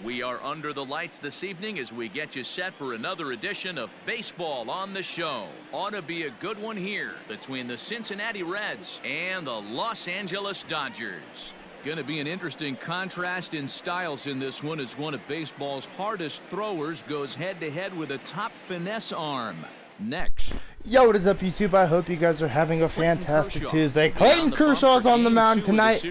We are under the lights this evening as we get you set for another edition of Baseball on the Show. Ought to be a good one here between the Cincinnati Reds and the Los Angeles Dodgers. Going to be an interesting contrast in styles in this one as one of baseball's hardest throwers goes head-to-head with a top finesse arm. Next. Yo, what is up, YouTube? I hope you guys are having a fantastic Tuesday. Clayton Kershaw's on the mound tonight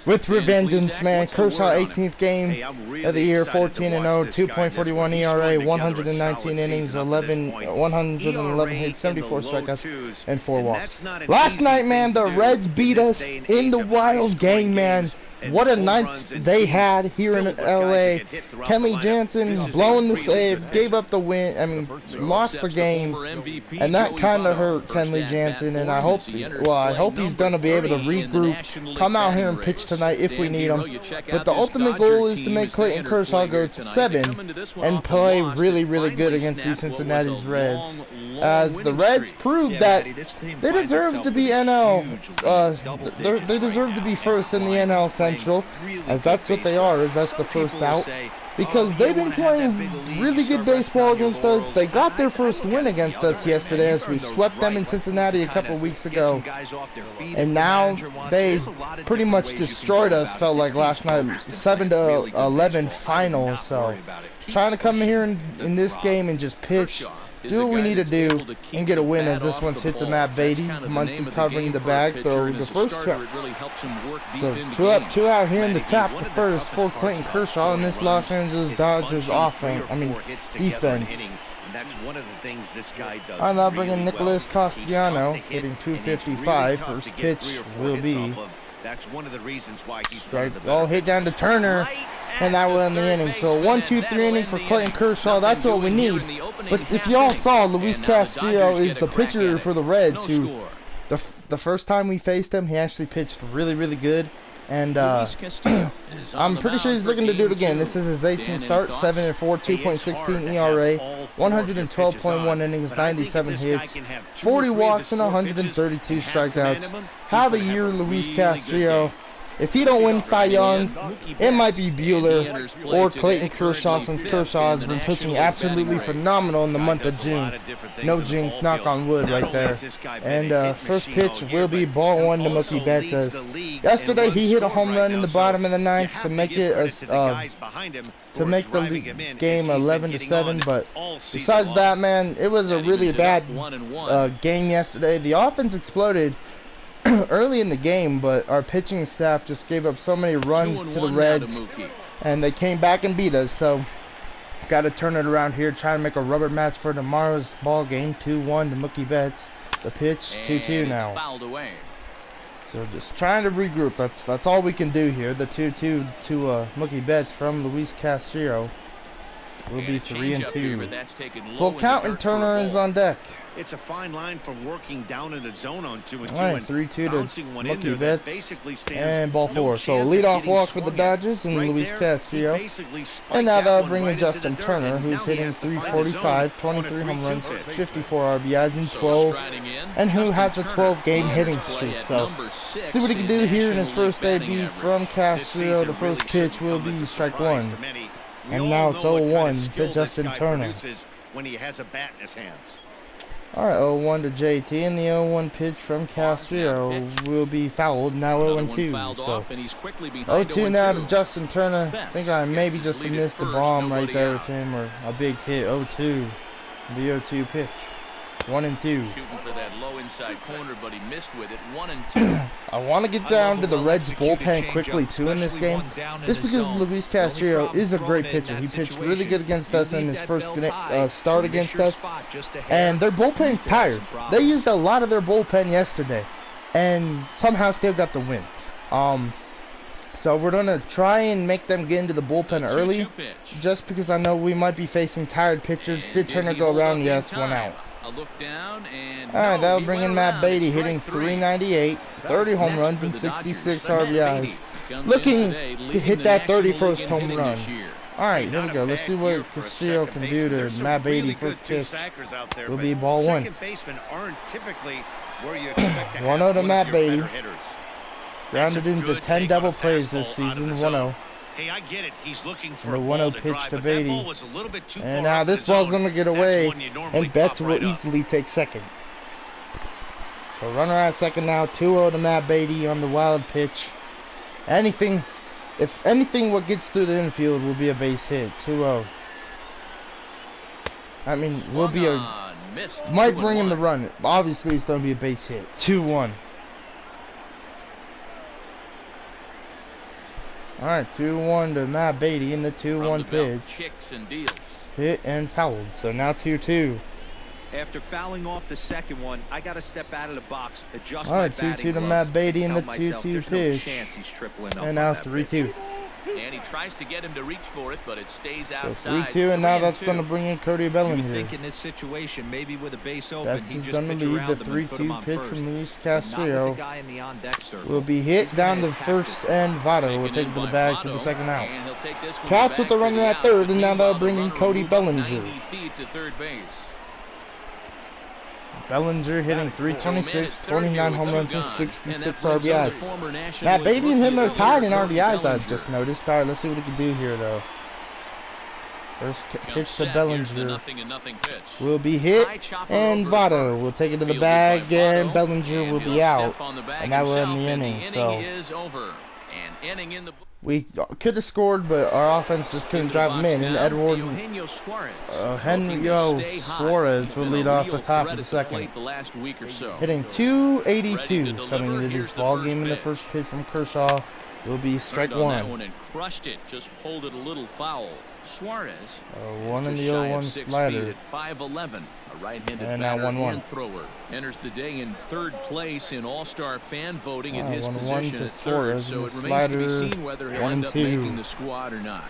with revengeance, man. Kershaw, 18th game of the year, 14-0, 2.41 ERA, 119 innings, 111 hits, 74 strikeouts, and 4 walks. Last night, man, the Reds beat us in the Wild game, man. What a night they had here in LA. Kenley Jansen blowing the save, gave up the win. I mean, lost the game, and that kind of hurt Kenley Jansen. And I hope he's gonna be able to regroup, come out here and pitch tonight if we need him. But the ultimate goal is to make Clayton Kershaw go to 7 and play really, really good against these Cincinnati Reds. As the Reds proved that they deserve to be NL, they deserve to be first in the NL Central, as that's what they are, as that's the first out. Because they've been playing really good baseball against us. They got their first win against us yesterday as we swept them in Cincinnati a couple weeks ago. And now they pretty much destroyed us, felt like last night, 7-11 final. So trying to come here in this game and just pitch, do what we need to do, and get a win, as this one's hit to Matt Beatty. Muncy covering the bag, throw the first touch. So 2 up, 2 out here in the top, the first for Clayton Kershaw in this Los Angeles Dodgers offense. Defense. I'm now bringing Nicholas Castellanos, hitting 255. First pitch will be strike ball hit down to Turner, and that will end the inning. So 1-2-3 inning for Clayton Kershaw. That's what we need. But if y'all saw, Luis Castillo is the pitcher for the Reds, who the first time we faced him, he actually pitched really, really good. And I'm pretty sure he's looking to do it again. This is his 18th start, 7-4, 2.16 ERA, 112.1 innings, 97 hits, 40 walks, and 132 strikeouts. Have a year, Luis Castillo. If he don't win Cy Young, it might be Buehler or Clayton Kershaw, since Kershaw has been pitching absolutely phenomenal in the month of June. No jinx, knock on wood right there. And first pitch will be ball 1 to Mookie Betts. As yesterday he hit a home run in the bottom of the ninth to make it the game 11-7. But besides that, man, it was a really bad game yesterday. The offense exploded early in the game, but our pitching staff just gave up so many runs to the Reds, and they came back and beat us. So got to turn it around here, try to make a rubber match for tomorrow's ball game. 2-1 to Mookie Betts. The pitch 2-2 now. So just trying to regroup. That's all we can do here. The 2-2 to Mookie Betts from Luis Castillo will be 3-2. Full count, and Turner is on deck. It's a fine line from working down in the zone on 2-2. All right, 3-2 to Mookie Betts, and ball 4. So leadoff walk for the Dodgers and Luis Castillo. And now they'll bring in Justin Turner, who's hitting 345, 23 home runs, 54 RBIs, and 12, and who has a 12-game hitting streak. So see what he can do here in his first debut from Castillo. The first pitch will be strike 1. And now it's 0-1 to Justin Turner. When he has a bat in his hands. Alright, 0-1 to JT, and the 0-1 pitch from Castillo will be fouled. Now 0-2. So 0-2 now to Justin Turner. I think I maybe just missed the bomb right there with him, or a big hit. 0-2. The 0-2 pitch. 1-2. Shooting for that low inside corner, but he missed with it. 1-2. I want to get down to the Reds bullpen quickly too in this game, just because Luis Castillo is a great pitcher. He pitched really good against us in his first start against us, and their bullpen's tired. They used a lot of their bullpen yesterday, and somehow still got the win. So we're gonna try and make them get into the bullpen early, just because I know we might be facing tired pitchers. Did Turner go around? Yes, 1 out. Alright, that'll bring in Matt Beatty, hitting 398, 30 home runs, and 66 RBIs. Looking to hit that 31st home run. Alright, here we go. Let's see what Castillo can do to Matt Beatty. First pitch will be ball 1. 1-0 to Matt Beatty. Grounded into 10 double plays this season. 1-0. Hey, I get it. He's looking for The a 1-0 ball to pitch drive, to but that Beatty. ball was a little bit too And far now up this in the ball's zone. going to get That's away, one you normally and Betts pop will right up. easily take second. So runner at second now, 2-0 to Matt Beatty on the wild pitch. Anything, if anything, what gets through the infield will be a base hit. 2-0. I mean, will be a might bring him the run. Obviously, it's going to be a base hit. 2-1. All right, 2-1 to Matt Beatty in the 2-1 pitch. Kicks and deals. Hit and fouled. So now 2-2. After fouling off the second one, I got to step out of the box, adjust All my right, 2-2 batting to gloves, Matt Beatty in and the tell myself 2-2 there's no pitch. chance he's tripling up And now on that 3-2. pitch. And he tries to get him to reach for it, but it stays So outside. 3-2, and now that's 3-2. going to bring in Cody You Bellinger. would think in this situation, maybe with a base open, That's he'd just going pitch to lead around the them and put him 3-2 on pitch first. from Luis But not with Castillo. the guy in the on-deck circle. Will be hit He's gonna down the attack first, this. and Votto will Taken take in it to the by bag for Votto, the second out. and he'll take this one Traps back with the for runner at out, third, but and now meanwhile, they'll bring the in runner Cody will move up Bellinger. 90 feet to third base. Bellinger hitting 326, 29 home runs, and 66 RBIs. Matt Matt Beatty and him are tied in RBIs, I just noticed. All right, let's see what he can do here, though. First pitch to Bellinger will be hit, and Votto will take it to the bag, and Bellinger will be out, and that will end the inning. So we could have scored, but our offense just couldn't drive them in. And Henry Suarez will lead off the top of the second, hitting 282 coming into this ball game. In the first pitch from Kershaw will be strike one. And crushed it, just pulled it a little foul. Suarez, 1 in the 0-1 slider. 5'11", a right-handed And now batter 1-1. and thrower. Enters the day in third place in All-Star fan voting in his 1-1 position to at third, Suarez, so and it the remains to be slider, seen whether he'll end up 1-2. making the squad or not.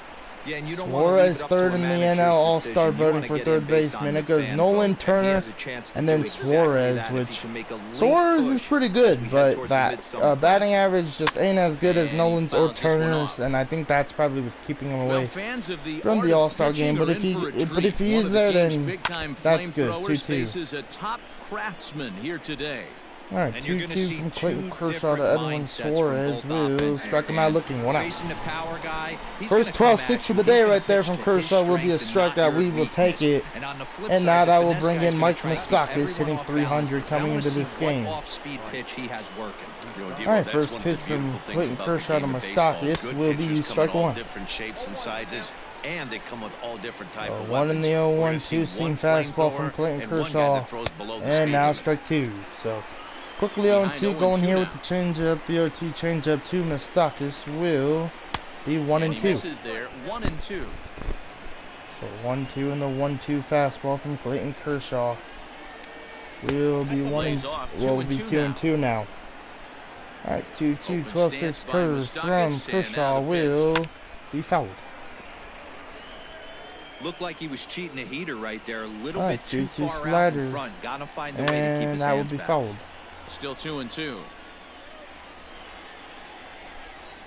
Yeah, and you don't want to leave Suarez it up to third a in the manager's NL All-Star decision. You voting wanna for get third him based on baseman. the It goes fan Nolan vote, and he Turner, has a chance to and do then exactly Suarez, that if he which can make a late Suarez push is pretty as good, we head but towards the that midsummer batting press. average just ain't as good as And he Nolan's or fouls this one Turner's, off. and I think that's probably what's keeping him Well, away fans of the from art the of All-Star pitching game. But are if he in for a but treat. if he One is of the there, game's then big-time that's good. flamethrowers 2-2. faces a top craftsman here today. All right, And you're gonna 2-2 see from Clayton two Kershaw to different Edwin mindsets from Suarez. both Will offenses. strike him out looking, 1 out. Facing the power guy, he's First gonna come 12-6 at of you. the He's day gonna right there pitch from to his Kershaw will be a strengths and not strikeout. your We will take weakness. it. And on the flip And side, now the that will finesse bring guy's in gonna Mike try to keep Moustakas, everyone hitting off 300 balance. coming I wanna into see this what game. off-speed pitch he has working. All right, first pitch from Clayton Kershaw to Moustakas will be strike one. Different shapes and sizes, and they come with all different type of 1 in the weapons. 0-1 We're gonna see two-seam one fastball from flamethrower Clayton and one guy Kershaw, that throws below the and speed now limit. strike 2. So quickly 0-2 going here with the changeup. The 0-2 changeup to Moustakas will be 1 and 2. Misses there, 1 and 2. So 1-2 in the 1-2 fastball from Clayton Kershaw will be 1 and will be 2 and 2 now. All right, 2-2, 12-6 curve from Kershaw will be fouled. Looked like he was cheating a heater right there, a little All bit right, too 2-2 far out slider, in front. Gotta find a way to keep and his that will hands be back. fouled. Still 2 and 2.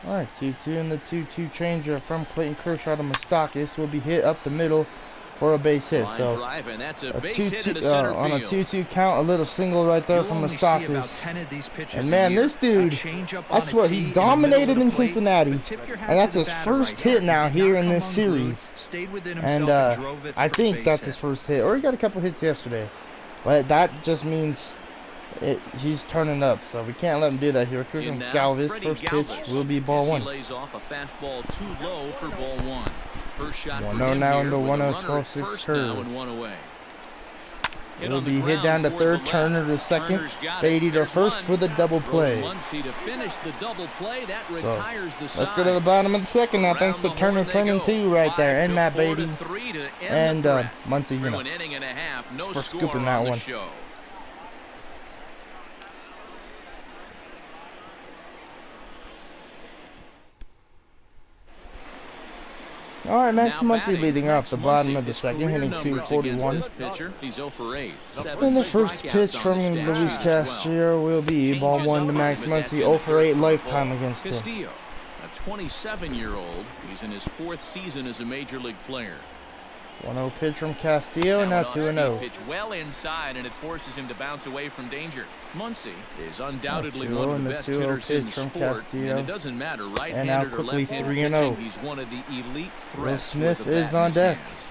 All right, 2-2 in the 2-2 changeup from Clayton Kershaw to Moustakas will be hit up the middle for a base hit. Line So drive, and that's a a base hit 2-2 into center on a field. 2-2 count, a little single right there You'll from only see about Moustakas. 10 of these pitches And a man, year. this dude, A changeup I on a swear, tee he in the middle dominated of the in plate, Cincinnati, but tip your hat and that's to the his batter first right hit there. now He did here not in come this unglued, series. stayed within And himself and drove it I for a think base that's hit. his first hit, or he got a couple hits yesterday. But that just means he's turning up, so we can't let him do that here. Here In comes now, Galvis. Freddie First Galvis, pitch will be ball as he 1. lays off a fastball too low for ball 1. First shot for 1-0 him now here in the with a 1-0 runner at 12-6 first curve. now and 1 away. Hit It'll on the be hit ground down to toward third, the left. Turner to second, Turner's got it. Beatty to There's first one. for the double play. Throwing Muncy to finish the double play. That So, retires the side. let's go to the bottom of the second now. Thanks to Around the Turner horn they turning go. 2 right there, and Matt 5 to Beatty 4 to 3 to end and the threat. Muncy, you Through know, an inning and a half, no for score scooping on that the one. show. All right, Max Now Muncy batting. leading off the Max bottom Muncy, of the his second, career hitting numbers against 241. this pitcher, he's 0 for 8. And the first pitch from Luis Castillo will be ball 1 to Max Muncy, 0 for 8 lifetime against him. Castillo, a 27-year-old. He's in his 4th season as a major league player. 1-0 pitch from Castillo, and now 2-0. Pitch well inside, and it forces him to bounce away from danger. Muncy is undoubtedly 2-0 one of and the the best 2-0 hitters in the pitch from sport, Castillo. and it doesn't matter And now right-handed or quickly left-handed 3-0. pitching. He's one of the elite Will threats. Smith with a bat is in on his deck. hands.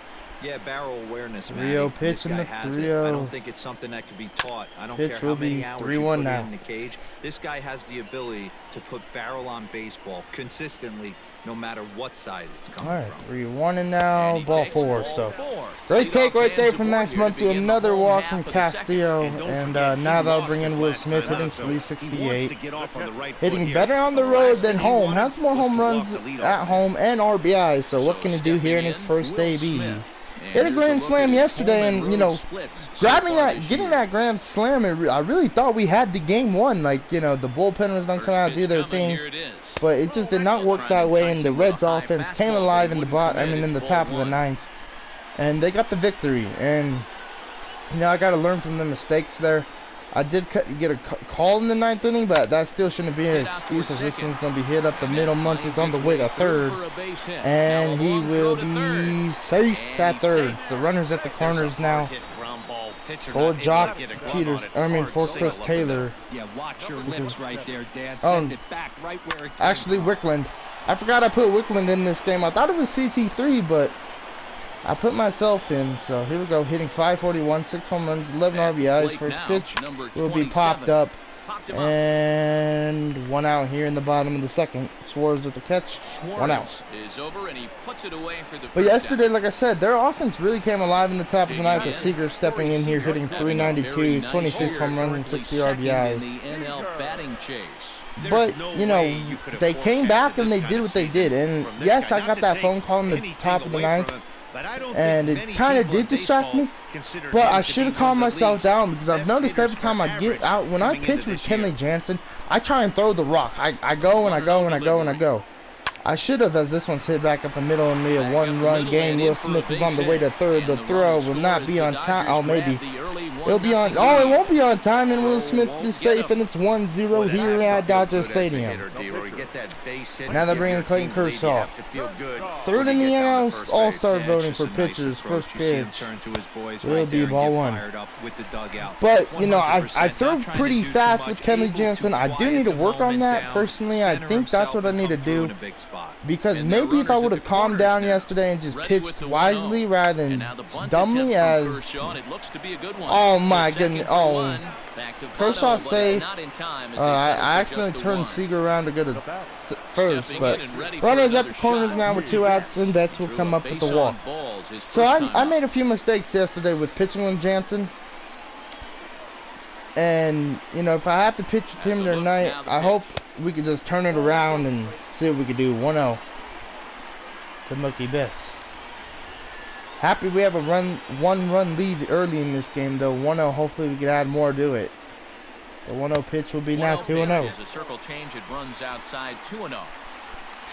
Yeah, barrel awareness, 3-0 man. pitch and the 3-0. I don't think it's something that can be taught. I don't Pitch care how will be many hours you 3-1 put now. in the cage. This guy has the ability to put barrel on baseball consistently, no matter what side it's coming All right, from. 3-1 and now And he ball takes 4. ball So 4. great take right there Leadoff from man's Max aboard here to Muncy. begin the Another home walk half from of the second. Castillo, And don't and forget, now he they'll lost bring his in Will last Smith time hitting out, so he wants 368. to get off on the right foot Hitting here. better on the The road last than thing he home. wanted Has more was home to runs walk the leadoff at man. home and RBIs. So what can he do stepping here in his first Will AB? Smith. Hit a And grand here's slam look at his yesterday, home and road you know, splits so grabbing far that, this getting year. that grand slam, I really thought we had the game won. Like, you know, the bullpen was gonna come out and do their thing, but it just did not work that way. And the Reds offense came alive in the in the top of the 9th, and they got the victory. And you know, I got to learn from the mistakes there. I did get a call in the 9th inning, but that still shouldn't be an excuse, as this one's going to be hit up the middle. Muncy's on the way to third, and he will be safe at third. So runners at the corners now for Jock Peters, for Chris Taylor. Yeah, watch your lips right there, Dan. Oh, Send it back right where it came actually, from. Wickland. I forgot I put Wickland in this game. I thought it was CT3, but I put myself in. So here we go, hitting 541, 6 home runs, 11 RBIs. First pitch will be popped up, and 1 out here in the bottom of the second. Suarez with the catch, 1 out. Is over and he puts it away for the But first yesterday, down. like I said, their offense really came alive in the top of the 9th, with Seager stepping in here, hitting 392, 26 home runs and 60 RBIs. But, you know, they came back and they did what they did. And yes, I got that phone call in the top of the 9th, and it kind of did distract me. But I should have calmed myself down, because I've noticed every time I get out, when I pitch with Kenley Jansen, I try and throw the rock. I go and I go and I go and I go. I should have, as this one's hit back up the middle and be a 1-run game. Will Smith is on the way to third. The throw will not be on time. Oh, maybe. It'll be on. Oh, it won't be on time, and Will Smith is safe, and it's 1-0 here at Dodger Stadium. Now they're bringing Clayton Kershaw. Third in the NL All-Star voting for pitchers. First pitch will be ball 1. But, you know, I throw pretty fast with Kenley Jansen. I do need to work on that. Personally, I think that's what I need to do. Because maybe if I would have calmed down yesterday and just pitched wisely rather than dumbly as... Oh my goodness. Oh. Kershaw safe. I accidentally turned Seager around to go to first, but runners at the corners now with 2 outs, and Betts will come up with the walk. So I made a few mistakes yesterday with pitching with Jansen. And, you know, if I have to pitch with him tonight, I hope we could just turn it around and see what we could do. 1-0 to Mookie Betts. Happy we have a 1-run lead early in this game, though. 1-0. Hopefully we can add more to it. The 1-0 pitch will be now 2-0. A circle change, it runs outside 2-0.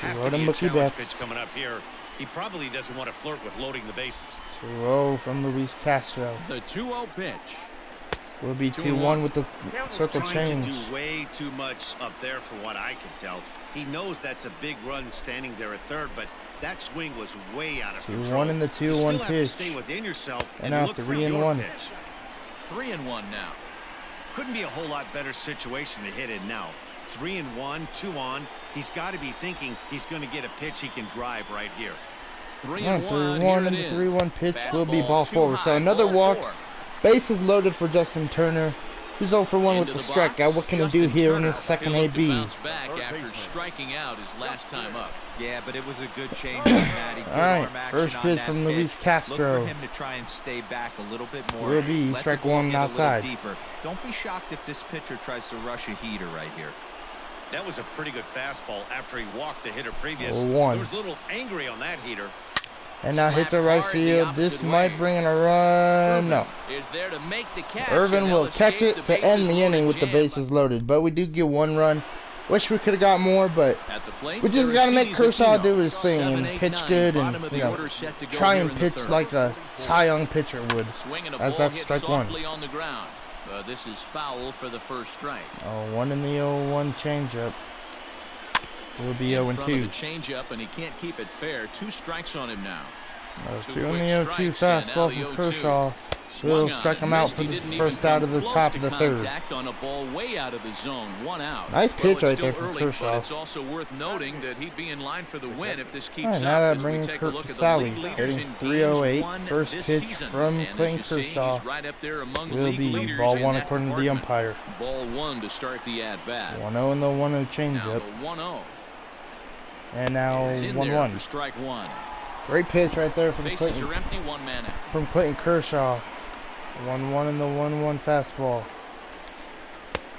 Has to be a challenge pitch coming up here. He probably doesn't want to flirt with loading the bases. 2-0 from Luis Castro. The 2-0 pitch. Will be 2-1 with the circle change. To do way too much up there for what I can tell. He knows that's a big run standing there at third, but that swing was way out of control. 2-1 in the 2-1 pitch. Stay within yourself and now 3-1. 3-1 now. Couldn't be a whole lot better situation to hit in now. 3-1, 2 on. He's got to be thinking he's going to get a pitch he can drive right here. 3-1 and the 3-1 pitch will be ball 4. So another walk. Bases loaded for Justin Turner. He's 0 for 1 with the strikeout. What can he do here in his second AB? Back after striking out his last time up. Yeah, but it was a good change on that. Good arm action first on pitch that from pitch. Luis Castro. Look for him to try and stay back a little bit more. Will be Let strike the ball 1 get a outside. little deeper. Don't be shocked if this pitcher tries to rush a heater right here. That was a pretty good fastball after he walked the hitter previous. 0-1. He was a little angry on that heater. And now hit the right field. This might bring in a run. No. Irvin will catch it to end the inning with the bases loaded. But we do get 1 run. Wish we could have got more, but we just got to make Kershaw do his thing and pitch good and, you know, try and pitch like a Cy Young pitcher would. As that's strike 1. This is foul for the first strike. 1 in the 0-1 changeup. Will be 0-2. Changeup, and he can't keep it fair. 2 strikes on him now. 2 on the 0-2 fastball from Kershaw. Will strike him out for the first out of the top of the third. On a ball way out of the zone, 1 out. Nice pitch right there from Kershaw. It's also worth noting that he'd be in line for the win if this keeps up. Now that brings Kurt Sally hitting 308. First pitch from Clayton Kershaw will be ball 1 according to the umpire. Ball 1 to start the at bat. 1-0 and the 1-0 changeup. 1-0. And now 1-1. Strike 1. Great pitch right there from Bases are empty, 1 man out. From Clayton Kershaw. 1-1 and the 1-1 fastball.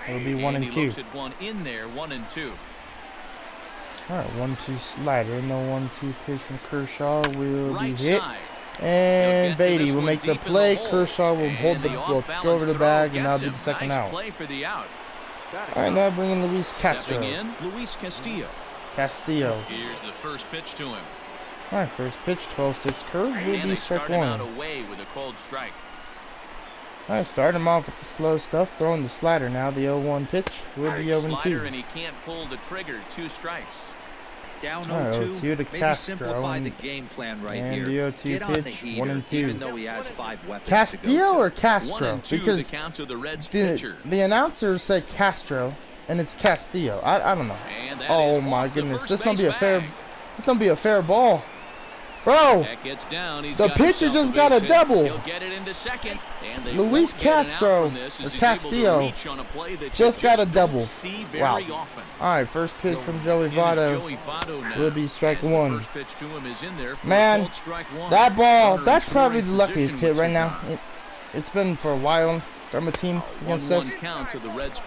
It'll be 1 and 2. Looks at 1 in there, 1 and 2. All right, 1-2 slider and the 1-2 pitch from Kershaw will be hit. And Beatty will make the play. Kershaw will will go over the bag, and that'll be the second out. Play for the out. All right, now bringing Luis Castro. Stepping in, Luis Castillo. Here's the first pitch to him. All right, first pitch, 12-6 curve will be strike 1. Away with a cold strike. All right, start him off with the slow stuff, throwing the slider now. The 0-1 pitch will be 0-2. And he can't pull the trigger, 2 strikes. Down 0-2 to Castro. Simplify the game plan right and here. the 0-2 pitch, 1 and 2. Even though he has 5 weapons Castillo or Castro? Because the announcers say Castro and it's Castillo. I don't know. Oh my goodness, this gonna be a fair. This gonna be a fair ball. Bro, the pitcher just got a double. Luis Castro or Castillo just got a double. Wow. All right, first pitch from Joey Votto will be strike 1. Man, that ball, that's probably the luckiest hit right now. It's been for a while from a team against us.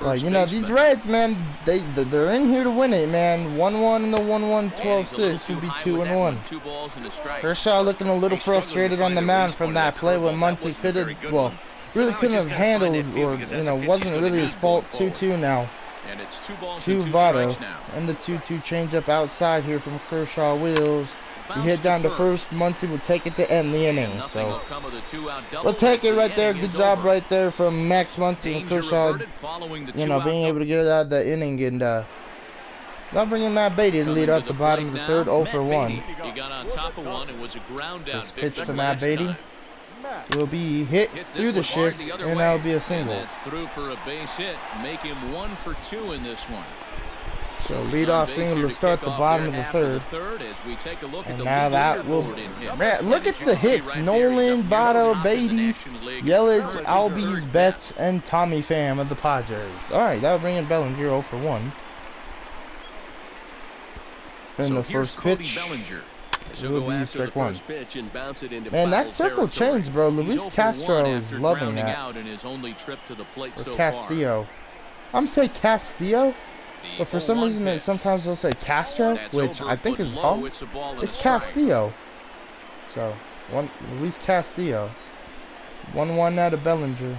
Like, you know, these Reds, man, they're in here to win it, man. 1-1 and the 1-1, 12-6 would be 2-1. Kershaw looking a little frustrated on the mound from that play when Muncy could have, well, really couldn't have handled, or, you know, wasn't really his fault. 2-2 now. And it's 2 balls to Votto, and the 2-2 changeup outside here from Kershaw Wills. We hit down to first. Muncy will take it to end the inning. So we'll take it right there. Good job right there from Max Muncy and Kershaw. You know, being able to get it out of the inning, and now bringing Matt Beatty to lead up the bottom of the third, 0 for 1. He got on top of 1 and was a ground out. This pitch to Matt Beatty will be hit through the shift, and that'll be a single. That's through for a base hit. Make him 1 for 2 in this one. So leadoff single to start the bottom of the third. And now that will, man, look at the hits. Nolan, Votto, Beatty, Yelich, Albies, Betts, and Tommy Pham of the Padres. All right, that'll bring in Bellinger 0 for 1. And the first pitch will be strike 1. Man, that circle changed, bro. Luis Castro is loving that. Or Castillo. I'm saying Castillo. But for some reason, sometimes they'll say Castro, which I think is wrong. It's Castillo. So, Luis Castillo. 1-1 now to Bellinger.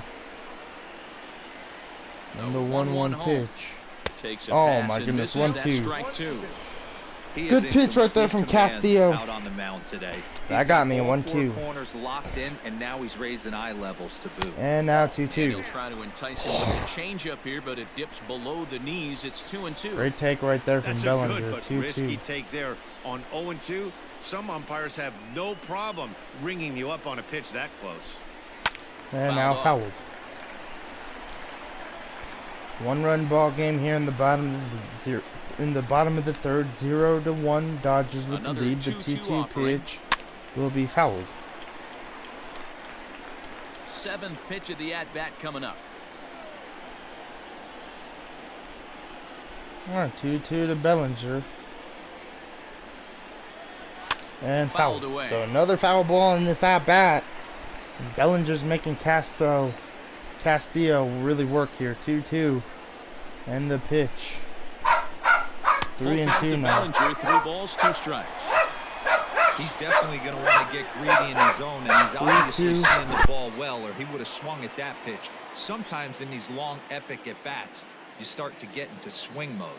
And the 1-1 pitch. Oh my goodness, 1-2. Good pitch right there from Castillo. Out on the mound today. That got me a 1-2. Corners locked in, and now he's raising eye levels to boot. And now 2-2. He'll try to entice him with a change up here, but it dips below the knees. It's 2-2. Great take right there from Bellinger. 2-2. Risky take there on 0-2. Some umpires have no problem ringing you up on a pitch that close. And now fouled. 1-run ball game here in the bottom of the zero. In the bottom of the third, 0-1, Dodgers with the lead. The 2-2 pitch will be fouled. 7th pitch of the at-bat coming up. All right, 2-2 to Bellinger. And fouled. So another foul ball in this at-bat. Bellinger's making Castillo really work here. 2-2. And the pitch. 3-2 now. Bellinger, 3 balls, 2 strikes. He's definitely going to want to get greedy in his zone, and he's obviously seeing the ball well, or he would have swung at that pitch. Sometimes in these long, epic at-bats, you start to get into swing mode.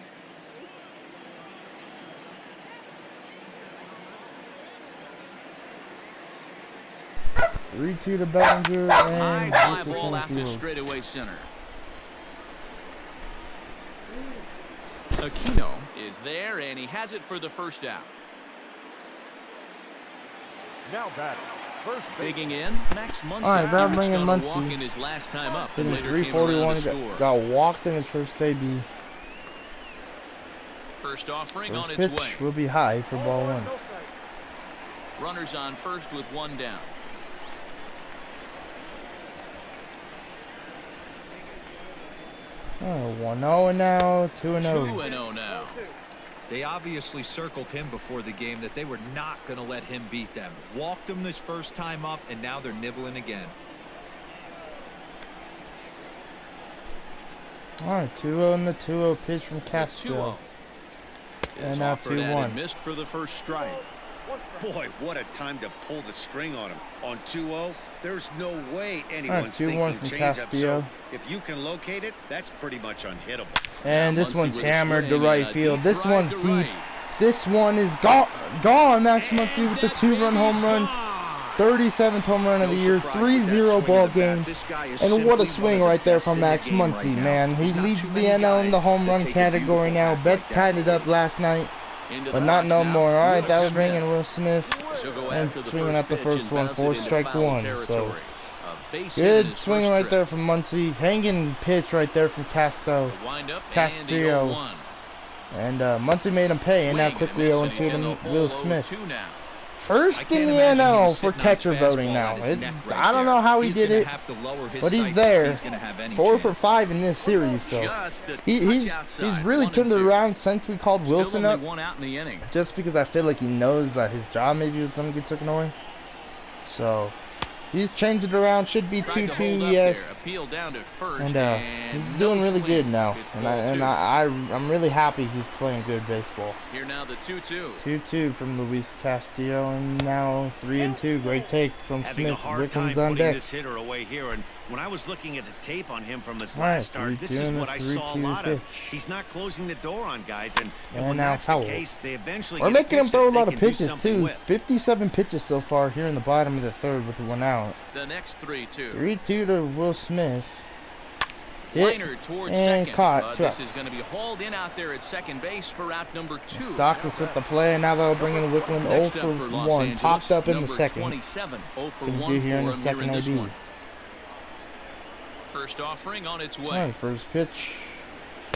To Bellinger, and high fly ball out to straightaway center. Aquino is there, and he has it for the first out. Now batting. First base. Digging in, Max Muncy. All right, that'll He bring in scored a Muncy. walk in his last time up, and Hitting later came around to 341. score. Got walked in his first debut. First offering First on its pitch way. will be high for ball one. Runners on first with one down. Oh, 1-0 and now 2-0. 2-0 now. They obviously circled him before the game that they were not going to let him beat them. Walked him this first time up, and now they're nibbling again. All right, 2-0 and the 2-0 pitch from The Castro. 2-0. And Is now offered at 2-1. and missed for the first strike. Boy, what a time to pull the string on him. On 2-0, there's no way All right, anyone's 2-1 thinking from change-up. Castillo. So if you can locate it, that's pretty much unhittable. And Now this Muncy one's with a hammered to swing right and a field. deep This drive one's to deep. right. This one is gone. Max Muncy with the 2-run home run. 37th home run of the year. 3-0 ball game. And what a swing right there from Max Muncy, man. He leads the NL in the home run category now. Betts tied it up last night, Into but the not box no now, more. All right, Will that will bring Smith. in Will Smith. So go And after the swinging first at the pitch first and one bounce for it into strike foul one, territory. so A base hit in good his swing first right trip. there from Muncy. Hanging pitch right there from Castro. The windup and the Castillo. 0-1. And Muncy made him pay, and now Swing quickly and a 0-2 miss, and he's in the to hole Will Smith. 0-2 now. First in the NL for catcher voting now. I don't know how he did it, but he's there. 4 for 5 in this series, so Just a he's touch outside, really 1 turned it and 2. around since we called Still Wilson only up. one out in the inning. Just because I feel like he knows that his job maybe was gonna get taken away, so he's changed it around. Should be Tried to 2-2, hold up yes. there. Appeal down to first, And he's doing really good now, and I'm really happy he's playing good baseball. Here now the 2-2. 2-2 from Luis Castillo, and now 3-2. Great take from Having a Smith. hard time Wickham's on putting deck. this hitter away here, and when I was looking at the tape on him from his All right, last start, this 3-2 is and what a I saw a 3-2 lot of. pitch. He's not closing the door on guys, and when now that's Powell. the case, they eventually We're get a making him pitch throw a that they lot of can do pitches something too. with. 57 pitches so far here in the bottom of the third with 1 out. The next 3-2. 3-2 to Will Smith. Hit Liner towards and second. caught. This is going to be hauled in out there at second base for out number 2. Stockton with the play, and now they'll bring in Wickland 0 Next for up for Los 1. Angeles, Popped up in the number second. 27, 0 for Can 1 do for here in him the second here in this AB. one. First offering on its way. All right, first pitch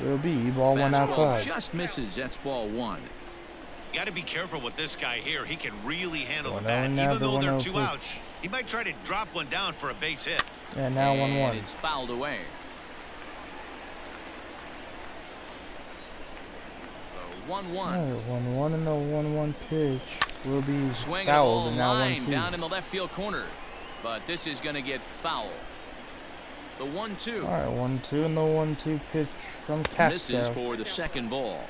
will be ball 1 Fastball outside. just misses. That's ball 1. You got to be careful with this guy here. He can really handle the 1-0 bat. now, Even the though there are 1-0 2 pitch. outs, he might try to drop one down for a base hit. And now 1-1. It's fouled away. The 1-1. All right, 1-1 and the 1-1 pitch will be Swing fouled, and and a now line 1-2. down in the left field corner. But this is going to get foul. The 1-2. All right, 1-2 and the 1-2 pitch from Misses Castro. for the second ball.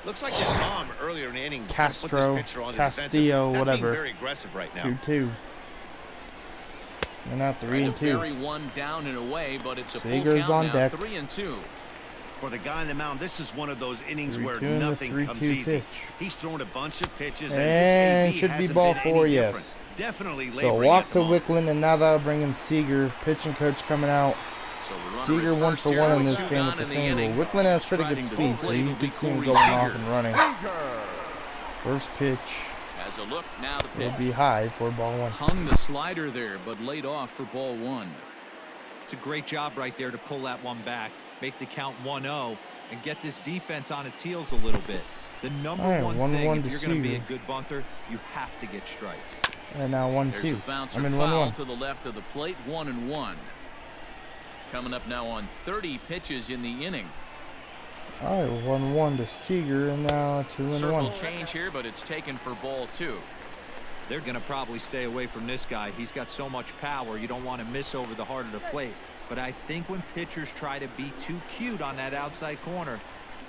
Looks like they saw him earlier in the inning. Castro, put this pitcher on the defensive. Castillo, Not whatever. being very aggressive right now. 2-2. And now Tried to 3-2. bury one down and away, but it's a full Seager's count on now. deck. 3-2. For the guy on the mound, this is one of those innings where 3-2 and the nothing 3-2 comes easy. pitch. He's thrown a bunch of pitches, And this AD should be hasn't ball been 4, any yes. different. Definitely So laboring walk at to the moment. Wickland, and now that'll bring in Seager. Pitching coach coming out. So the runner Seager at 1 first for here 1 in with this 2 game gone with the in single. inning. Wickland has pretty good Riding to speed, the so plate you will be could see him Corey going off Seager. and running. First pitch Has a look now. The will pitch. be high for ball 1. Hung the slider there, but laid off for ball 1. It's a great job right there to pull that one back, make the count 1-0, and get this defense on its heels a little bit. The number All right, one 1-1 thing, to if you're going to be a Seager. good bunter, you have to get strikes. And now There's a 1-2. bouncer I mean foul 1-1. to the left of the plate. 1-1. Coming up now on 30 pitches in the inning. All right, 1-1 to Seager, and now Circle 2-1. change here, but it's taken for ball 2. They're going to probably stay away from this guy. He's got so much power, you don't want to miss over the heart of the plate. But I think when pitchers try to be too cute on that outside corner,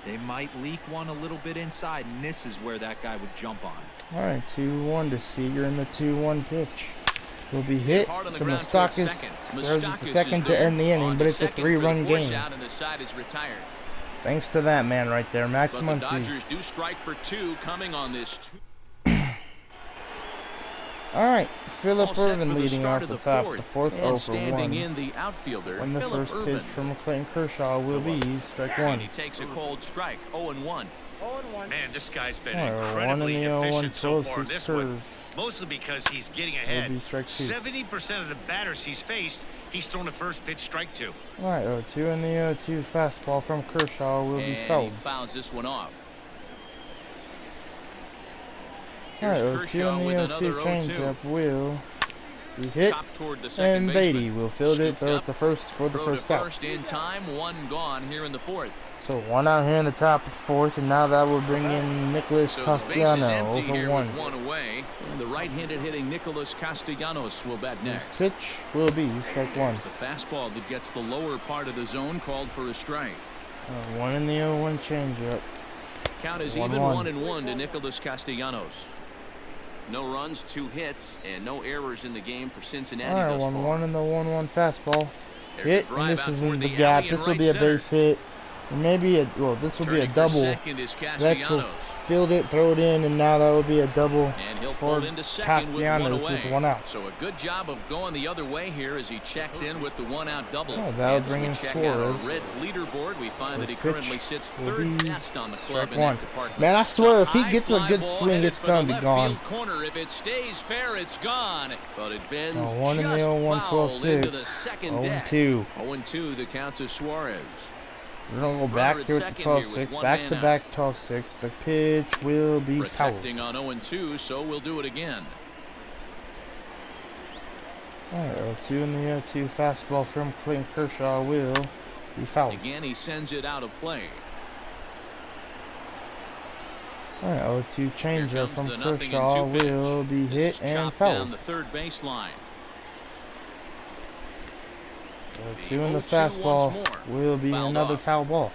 they might leak one a little bit inside, and this is where that guy would jump on. All right, 2-1 to Seager, and the 2-1 pitch will be hit Hard on the to ground towards Moustakas. second. Throws it to Moustakas second is to end the there. inning, On but to it's a second for the 3-run force game. out, and the side is retired. Thanks to that man right there, Max But the Muncy. Dodgers do strike for 2 coming on this. All right, All Philip set Irvin for the leading start off of the top of the fourth, and 0 for standing 1. in the outfielder, And the Phillip first Irvin. pitch from Clayton Kershaw will be strike And 1. he takes a cold strike, 0-1. 0-1. Man, this guy's been Alright, incredibly 1-0, efficient so 1-12, far in 6 this one. curve. Mostly because he's getting Will ahead. be strike 2. 70% of the batters he's faced, he's thrown a first pitch strike to. Alright, 0-2 in the 0-2 fastball from Kershaw will be And he fouled. fouls this one off. Alright, Here's 0-2 Kershaw in with the another 0-2 0-2. changeup will be hit. Chopped toward the second And baseman. Beatty will field it, Scooped throw up, it the first for the throw to first out. first in time, one gone here in the fourth. So 1 out here in the top of the 4th, and now that will bring in Nicholas So the base is Castellanos empty over here 1. with one away. And the right-handed hitting Nicholas Castellanos will bat His next. pitch will be strike 1. There's the fastball that gets the lower part of the zone called for a strike. 1 in the 0-1 changeup. Count is 1-1. even 1-1 to Nicholas Castellanos. No runs, 2 hits, and no errors in the game for Cincinnati Alright, thus 1-1 far. in the 1-1 fastball. There's Hit, a drive and this out is toward in the alley gap. in This will right be a center. base hit. And maybe a, well, this will be a Turning for double. second is Rex will Castellanos. field it, throw it in, and now that will be a double And he'll for pull into second with one Castellanos away. with 1 out. So a good job of going the other way here as he checks in with the 1-out double. Oh, that'll And as bring we in check out our Suarez. Reds leaderboard, we find that he First pitch currently sits will 3rd be best on the club strike in 1. that department. Man, I swear, if he High gets a fly good ball swing, headed it's for the going to be left gone. field corner. If it stays fair, it's gone. But it bends 1 in the just 0-1, foul 12-6. into the second deck. 0-2. 0-2 the count to Suarez. We're going to go Runner back at here at the second here with 12-6. one Back man to out. back 12-6. The pitch will be fouled. Protecting on 0-2, so we'll do it again. Alright, 0-2 in the 0-2 fastball from Clayton Kershaw will be fouled. Again, he sends it out of play. Alright, 0-2 changeup comes from the 0-2 Kershaw pitch. will be This hit is and chopped down fouled. the third baseline. 0-2 in the 0-2 once fastball more. will be Fouled another off. foul ball.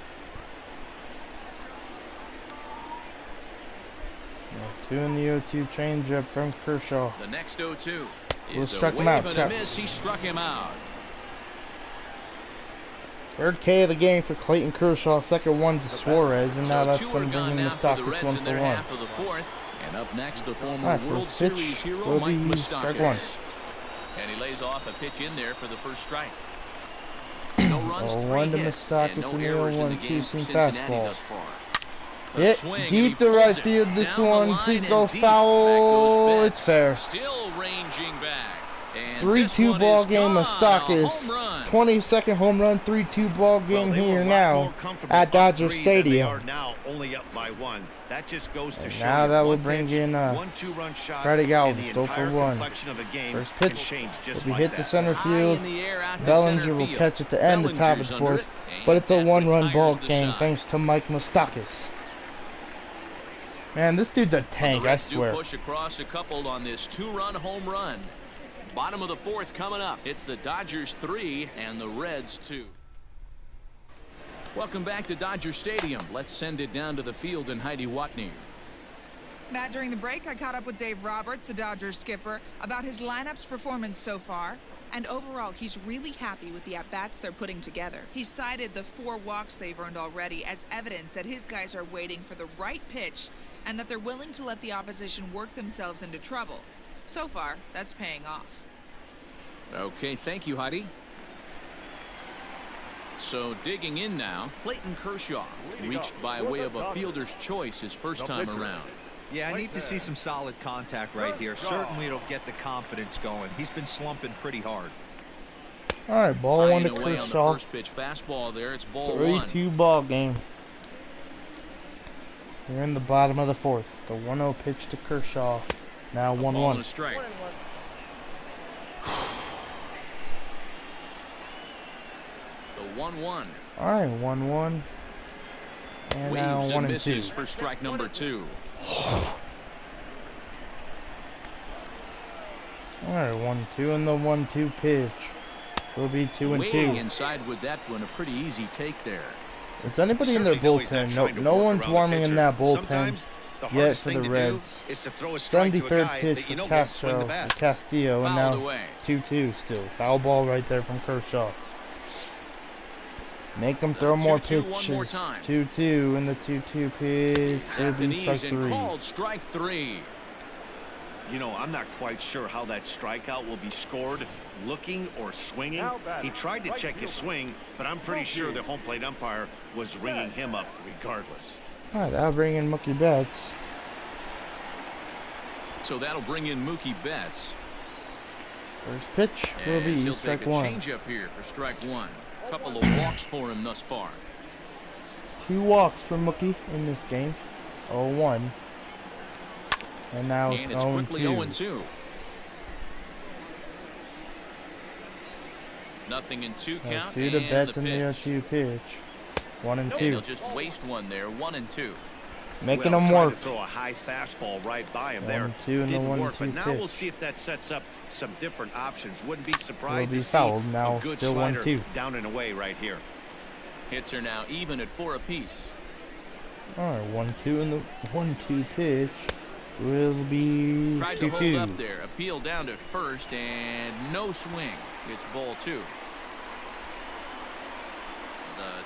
0-2 in the 0-2 changeup from Kershaw. The next 0-2 We'll is a strike him wave out, and a Chaps. miss. He struck him out. 3rd K of the game for Clayton Kershaw. 2nd one to Suarez, and now So that's 2 are going to gone bring in now for the Moustakas Reds 1 in their for 1. half of the 4th. And up next, the former Alright, World first pitch Series hero, will Mike be strike 1. Moustakas. And he lays off a pitch in there for the first strike. No runs, 0-1 3 to hits, Moustakas and no in the errors in the 0-1 game for two-seam Cincinnati fastball. thus far. A Hit swing, and deep he to pulls right it field. This down the one, line please and go deep. foul. Back goes It's fair. Still ranging back. And 3-2 this ball one is game. gone. A Moustakas. home run. 22nd home run. 3-2 ball Well, game they were here a lot now more comfortable at up Dodger 3 than they Stadium. are now, only up by 1. That just goes to And show now you that will one bring pitch, in, 1-2 run shot, Freddie and Galvis, the 0 for entire 1. complexion of the game First can pitch change just will be like hit that. to center High field. in the air out to Bellinger center will field. catch at the end, the top of Bellinger's the under 4th. it, But it's a and 1-run retires ball the game side. thanks to Mike Moustakas. Man, this dude's a The tank, I Reds do swear. push across a couple on this 2-run home run. Bottom of the 4th coming up. It's the Dodgers 3 and the Reds 2. Welcome back to Dodger Stadium. Let's send it down to the field and Heidi Watney. Matt, during the break, I caught up with Dave Roberts, the Dodgers skipper, about his lineup's performance so far. And overall, he's really happy with the at-bats they're putting together. He cited the 4 walks they've earned already as evidence that his guys are waiting for the right pitch and that they're willing to let the opposition work themselves into trouble. So far, that's paying off. Okay, thank you, Heidi. So digging in now, Clayton Kershaw reached by way of a fielder's choice his first time around. Yeah, I need to see some solid contact right here. Certainly it'll get the confidence going. He's been slumping pretty hard. Alright, ball High 1 to and away on the Kershaw. first pitch fastball there. It's ball 1. 3-2 ball game. We're in the bottom of the 4th. The 1-0 pitch to Kershaw. Now Ball and a 1-1. strike. The 1-1. Alright, 1-1. And now Waves 1 and and 2. misses for strike number 2. Alright, 1-2 and the 1-2 pitch. Will be 2 and 2. Way inside with that one. A pretty easy take there. Is anybody in their Certainly know he's not bullpen? trying Nope, to no work one's around the warming in pitcher. that bullpen Sometimes the yet hardest for the thing to do Reds. is to throw a strike to a 73rd guy pitch that for you know won't swing the Castro, bat. Castillo, and Fouled now away. 2-2 still. Foul ball right there from Kershaw. Make him throw more 2-2 pitches. one more time. 2-2 in the 2-2 pitch. Will At the be strike knees and 3. called strike 3. You know, I'm not quite sure how that strikeout will be scored, looking or swinging. Now batting, He tried to right check his fielder. swing, but I'm pretty sure the home plate umpire was ringing him up regardless. Alright, that'll bring in Mookie Betts. So that'll bring in Mookie Betts. First pitch will And be he'll strike take a one. change up here for strike one. Couple of walks for him thus far. 2 walks for Mookie in this game. 0-1. And now And it's quickly 0-2. 0-2. Nothing in 2 count. 0-2 to and Betts the in the pitch. 0-2 pitch. 1 and And 2. he'll just waste one there. 1-2. Making Well, them trying work. to throw a high fastball right by him there. 1-2 and the Didn't work, 1-2 but now pitch. we'll see if that sets up some different options. Wouldn't be Will surprised be to see fouled. Now a good still slider 1-2. down and away right here. Hits are now even at 4 apiece. Alright, 1-2 and the 1-2 pitch will be Tried to hold 2-2. up there. Appeal down to first and no swing. It's ball 2.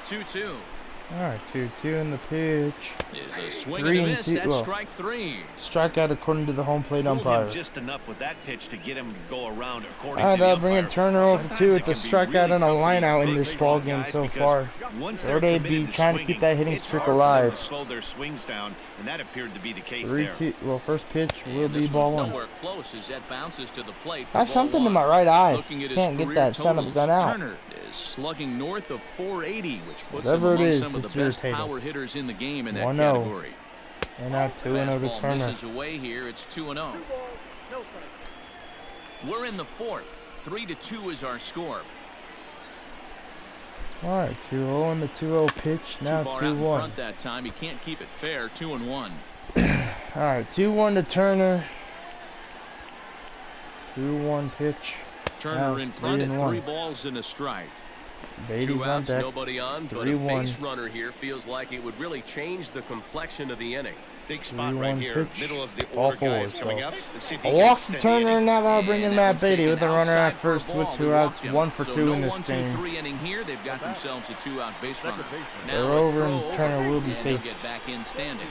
The 2-2 Alright, 2-2 in the pitch. is a swing 3 and a and miss. 2. That's Well, strike 3. strikeout according to the home plate Fooled umpire. him just enough with that pitch to get him to go around according Alright, to the that'll bring in umpire. Turner over Sometimes 2 it with the can be strikeout really and a tough line out in big this league ball guys game so because far. once Or they're they'd committed be to trying to keep swinging, that hitting it's streak hard for them alive. to slow their swings down, and that appeared to be the case there. 3-2. Well, first pitch will And be this ball one's 1. nowhere close as that bounces to the plate. I have for something ball in 1. my right eye. Looking at his Can't get career that son of a gun totals, out. Turner is slugging north of 480, which puts Whatever him it among is, some of the it's best irritating. power hitters in the game in that 1-0. category. And now 2-0 to Fastball Turner. misses away here. It's 2-0. We're in the 4th. 3-2 is our score. Alright, 2-0 in the 2-0 pitch. Now Too far out in 2-1. front that time. He can't keep it fair. 2-1. Alright, 2-1 to Turner. 2-1 pitch. Turner Now in front at 3-1. 3 balls and a strike. Beatty's 2 on outs, deck. nobody on, but a 3-1. Base runner here feels like it would really change the complexion of the inning. Big spot 3-1 right here, pitch. middle of the All order guys fours, coming so. up. Let's see if he A can walk to extend the Turner, inning. and now that'll bring in And Matt that one's Beatty with a taken runner outside at for a first with ball. 2 We outs, walked him. 1 for So 2 no in this 1-2-3 game. inning here. They've got themselves a 2-out base runner. They're Now a over throw and Turner will be and safe. he'll get back in standing.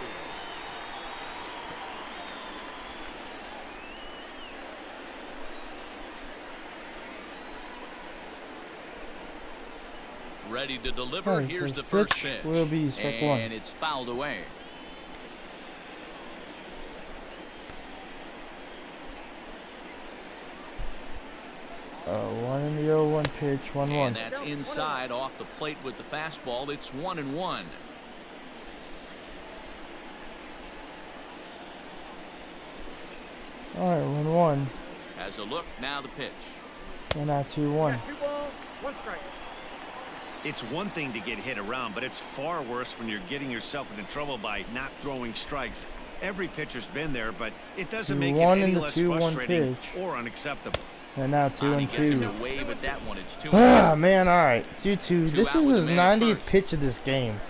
Ready to deliver. Alright, Here's the first first pitch. will be strike 1. And it's fouled away. One in the 0-1 pitch, 1-1. And that's inside off the plate with the fastball. It's 1-1. Alright, 1-1. Has a look. Now the pitch. And now 2-1. It's one thing to get hit around, but it's far worse when you're getting yourself into trouble by not throwing strikes. Every pitcher's been there, but it doesn't make it 2-1 in any the less 2-1 frustrating pitch. or unacceptable. And now 2 He and gets him 2. to wave at that one. It's 2-1. Ah, man, alright. 2-2. This out is with his the man at 90th first. pitch of this game.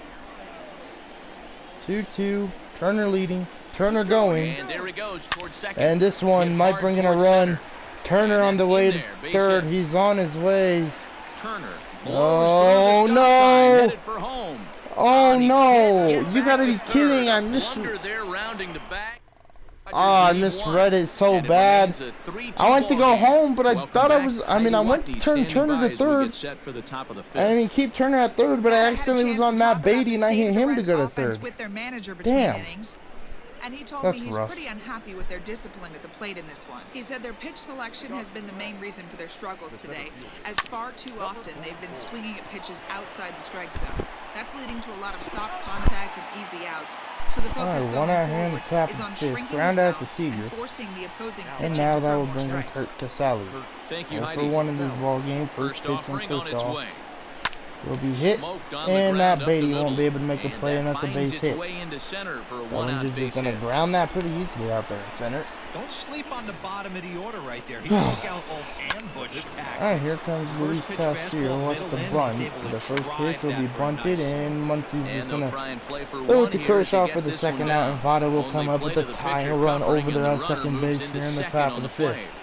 2-2. Turner leading. Turner going. And there he goes towards second. And this one Hit might hard bring in a towards run. center. Turner And on the that's way in to there, base third. hit. He's on his way. Turner. Oh, blows through the stop no. sign, headed for home. Oh And he no! can't get You back gotta to be third. kidding! I A missed. blunder there, rounding the back. Ah, I Lead misread one. it so And it bad. remains a 3-2 I went to ball go game. home, but I Welcome thought I back. was. I mean, I Heidi went to Watney turn standing Turner by to as we third. get set for the top of the fifth. I mean, keep Turner at third, but I had a accidentally was chance on to Matt talk about Beatty, the and I state hit of the him to Reds' go to offense third. with their manager between Damn. innings. And he told That's me he's rough. pretty unhappy with their discipline at the plate in this one. He said their pitch selection has been the main reason for their struggles today, as far too often they've been swinging at pitches outside the strike zone. That's leading to a lot of soft contact and easy outs. So the focus Alright, one going out here in the forward top is of on the fifth. shrinking Ground the out to zone Seager. and forcing the opposing And pitcher now to that throw will more bring in strikes. Kurt Casale. Thank you, 0 Heidi. for 1 in this ball game. First First pitch from offering on its Kershaw way. will be hit, Smoked on the and ground Matt up Beatty the won't middle. be able to make a And play, and that that's a finds base its hit. way into center for a Bellinger's one-out just base gonna hit. ground that pretty easily out there at center. Don't sleep on the bottom of the order right there. He took out old ambush tactics. Alright, here comes Luis First pitch Castillo. fastball, Watch middle the in. bunt. He's able to The first drive pitch will that be for a bunted, nice and Muncie's And just they'll gonna try and play for throw one it to here as he Kershaw gets for the this second one out, down. and Votto will Only come up play with to a the tying pitcher run covering, over and there the on runner second moves base into here in the second top on of the play. fifth.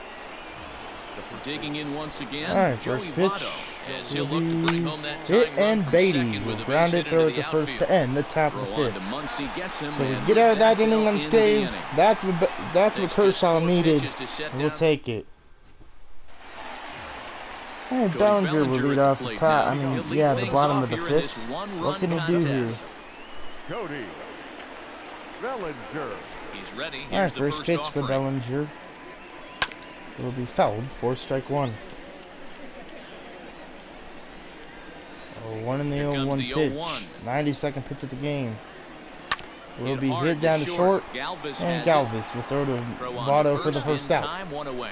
Digging in once again. Alright, Joey first pitch Votto, as will he'll look to bring be home that hit, tying run and from Beatty second with will a ground base it hit throw into it the to first outfield. to end the top of Throw the on to fifth. Muncie gets him, So we and get out of that they'll inning end the unscathed. inning. That's what Takes just Kershaw 4 needed. pitches to set We'll down. take it. Alright, Cody Bellinger will Bellinger lead at off the the plate top. now. I mean, He'll lead yeah, the things bottom off of the here in this fifth. one-run What can he do here? contest. Cody He's ready. All right, Here's the first pitch for offering. Bellinger. Will be fouled for strike one. 0-1 in the Here comes 0-1 the pitch. 0-1. 92nd pitch of the game. Will be hard hit down to short. Galvis And has it. Galvis will throw to Throw on Votto to for the first first in out. time, one away.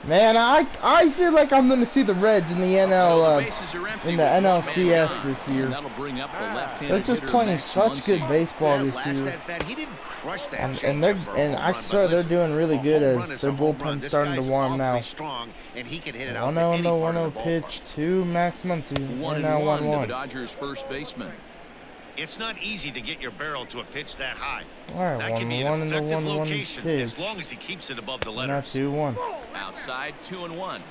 Man, I feel like I'm going to see the Reds in the So the NL bases are empty in the with one man NLCS gone. this year. And that'll bring up the left-handed They're just hitter, playing Max such good Muncy. baseball That this last year. at bat, he didn't crush that And changeup for a home I run, swear but they're listen, doing really a good home run as is their a home run. bullpen's This starting guy's to warm awfully now. strong, and he can hit it out 1-0 to in any the part 1-0 of the ballpark. pitch to Max Muncy. And 1-1 now to the 1-1. Dodgers first baseman. It's not easy to get your barrel to a pitch that high. All right, That can be 1-1 an in the effective 1-1 location pitch. as long as he keeps it above the And now letters. 2-1. Outside, 2-1.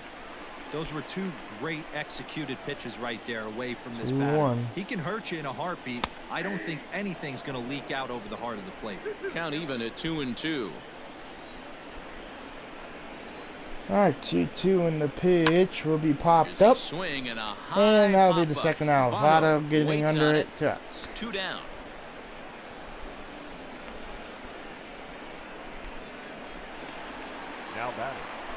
Those were two great executed pitches right there away from this 2-1. batter. He can hurt you in a heartbeat. I don't think anything's going to leak out over the heart of the plate. Count even at 2-2. All right, 2-2 in the pitch will be popped Here's a up. swing and a high And that'll be the pop-up. second out. Votto getting waits under on it. Touch. 2 down.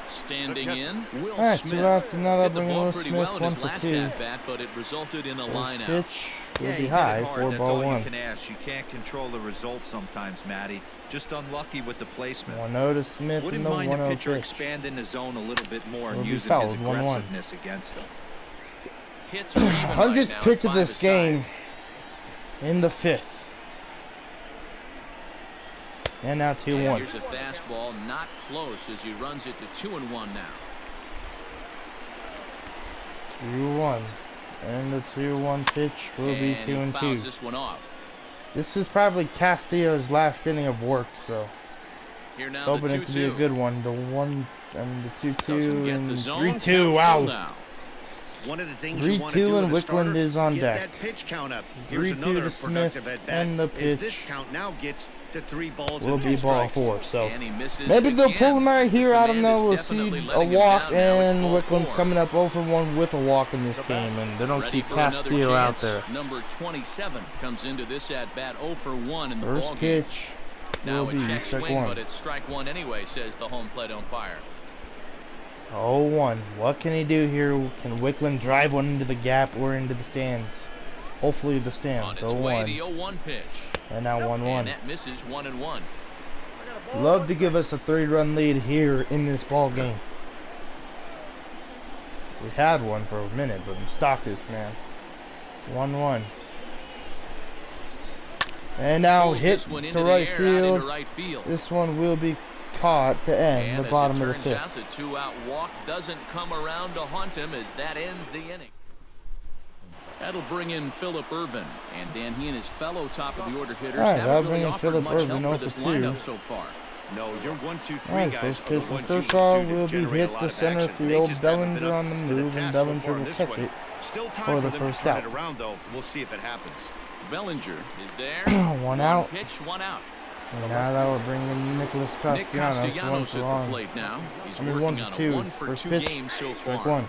Standing in, Will All right, Smith. 2 outs, and now they'll Hit the bring in ball Will pretty Smith, well in 1 his for last 2. at-bat, but it resulted in a First line out. pitch will Yeah, be he high, hit it hard. 4 That's ball all 1. you can ask. You can't control the result sometimes, Matty. Just unlucky with the placement. 1-0 to Smith in Wouldn't the mind the 1-0 pitcher pitch. expanding the zone a little bit more Will and be using his fouled, 1-1. aggressiveness against him. Hits are even right 100th now, pitch of 5 this aside. game in the 5th. And now And 2-1. here's a fastball, not close as he runs it to 2-1 now. 2-1. And the 2-1 pitch will be And he fouls 2-2. this one off. This is probably Castillo's last inning of work, so Here now hoping the it to be a 2-2. good one. The 1 and the Doesn't 2-2 get and the zone. 3-2. Count Wow. full now. One of the things you want to 3-2 do and with a starter, Wickland is on get deck. that pitch count up. Here's 3-2 another to Smith productive at bat. and the As this pitch count now gets to 3 balls will and 2 be ball strikes. 4. So And he misses maybe they'll again. pull him right here. I don't Command know. is We'll definitely see a letting him walk, down now. It's and ball Wickland's 4. coming up over 1 with a walk in this game, and they don't Ready keep for another Castillo out chance. there. Number 27 comes into this at bat 0 for 1 in the ball First game. pitch Now will a be check strike swing, 1. but it's strike 1 anyway, says the home plate umpire. 0-1. What can he do here? Can Wickland drive one into the gap or into the stands? Hopefully the On stands. its way, the 0-1. 0-1 pitch. And now And 1-1. that misses 1-1. Love to give us a 3-run lead here in this ball game. We had one for a minute, but Mustakas, man. 1-1. And now Pulls hit this one into to the right air, out field. into right field. This one will be caught to end And the as bottom it of the turns out, 5th. the 2-out walk doesn't come around to haunt him as that ends the inning. That'll bring in Phillip Ervin, and Dan, he and his fellow top of the order hitters All right, that'll haven't bring really in offered Phillip much Ervin, help 0 with this for 2. lineup so far. No, your 1-2-3 Alright, guys first are pitch the from ones you Kershaw look to will be generate a hit lot to of center action. They field. just haven't been Bellinger up on the to move, task and so Bellinger far will this catch one. it Still time for for the them first to turn out. it around, though. We'll see if it happens. Bellinger is there. 1 out. Pitch, 1 out. And now that will bring in Nicholas Nick Castellanos. 1 Castellanos for at the 1. plate now. He's I mean, working 1 on for a 2. 1 for First 2 pitch. games so Strike far. 1.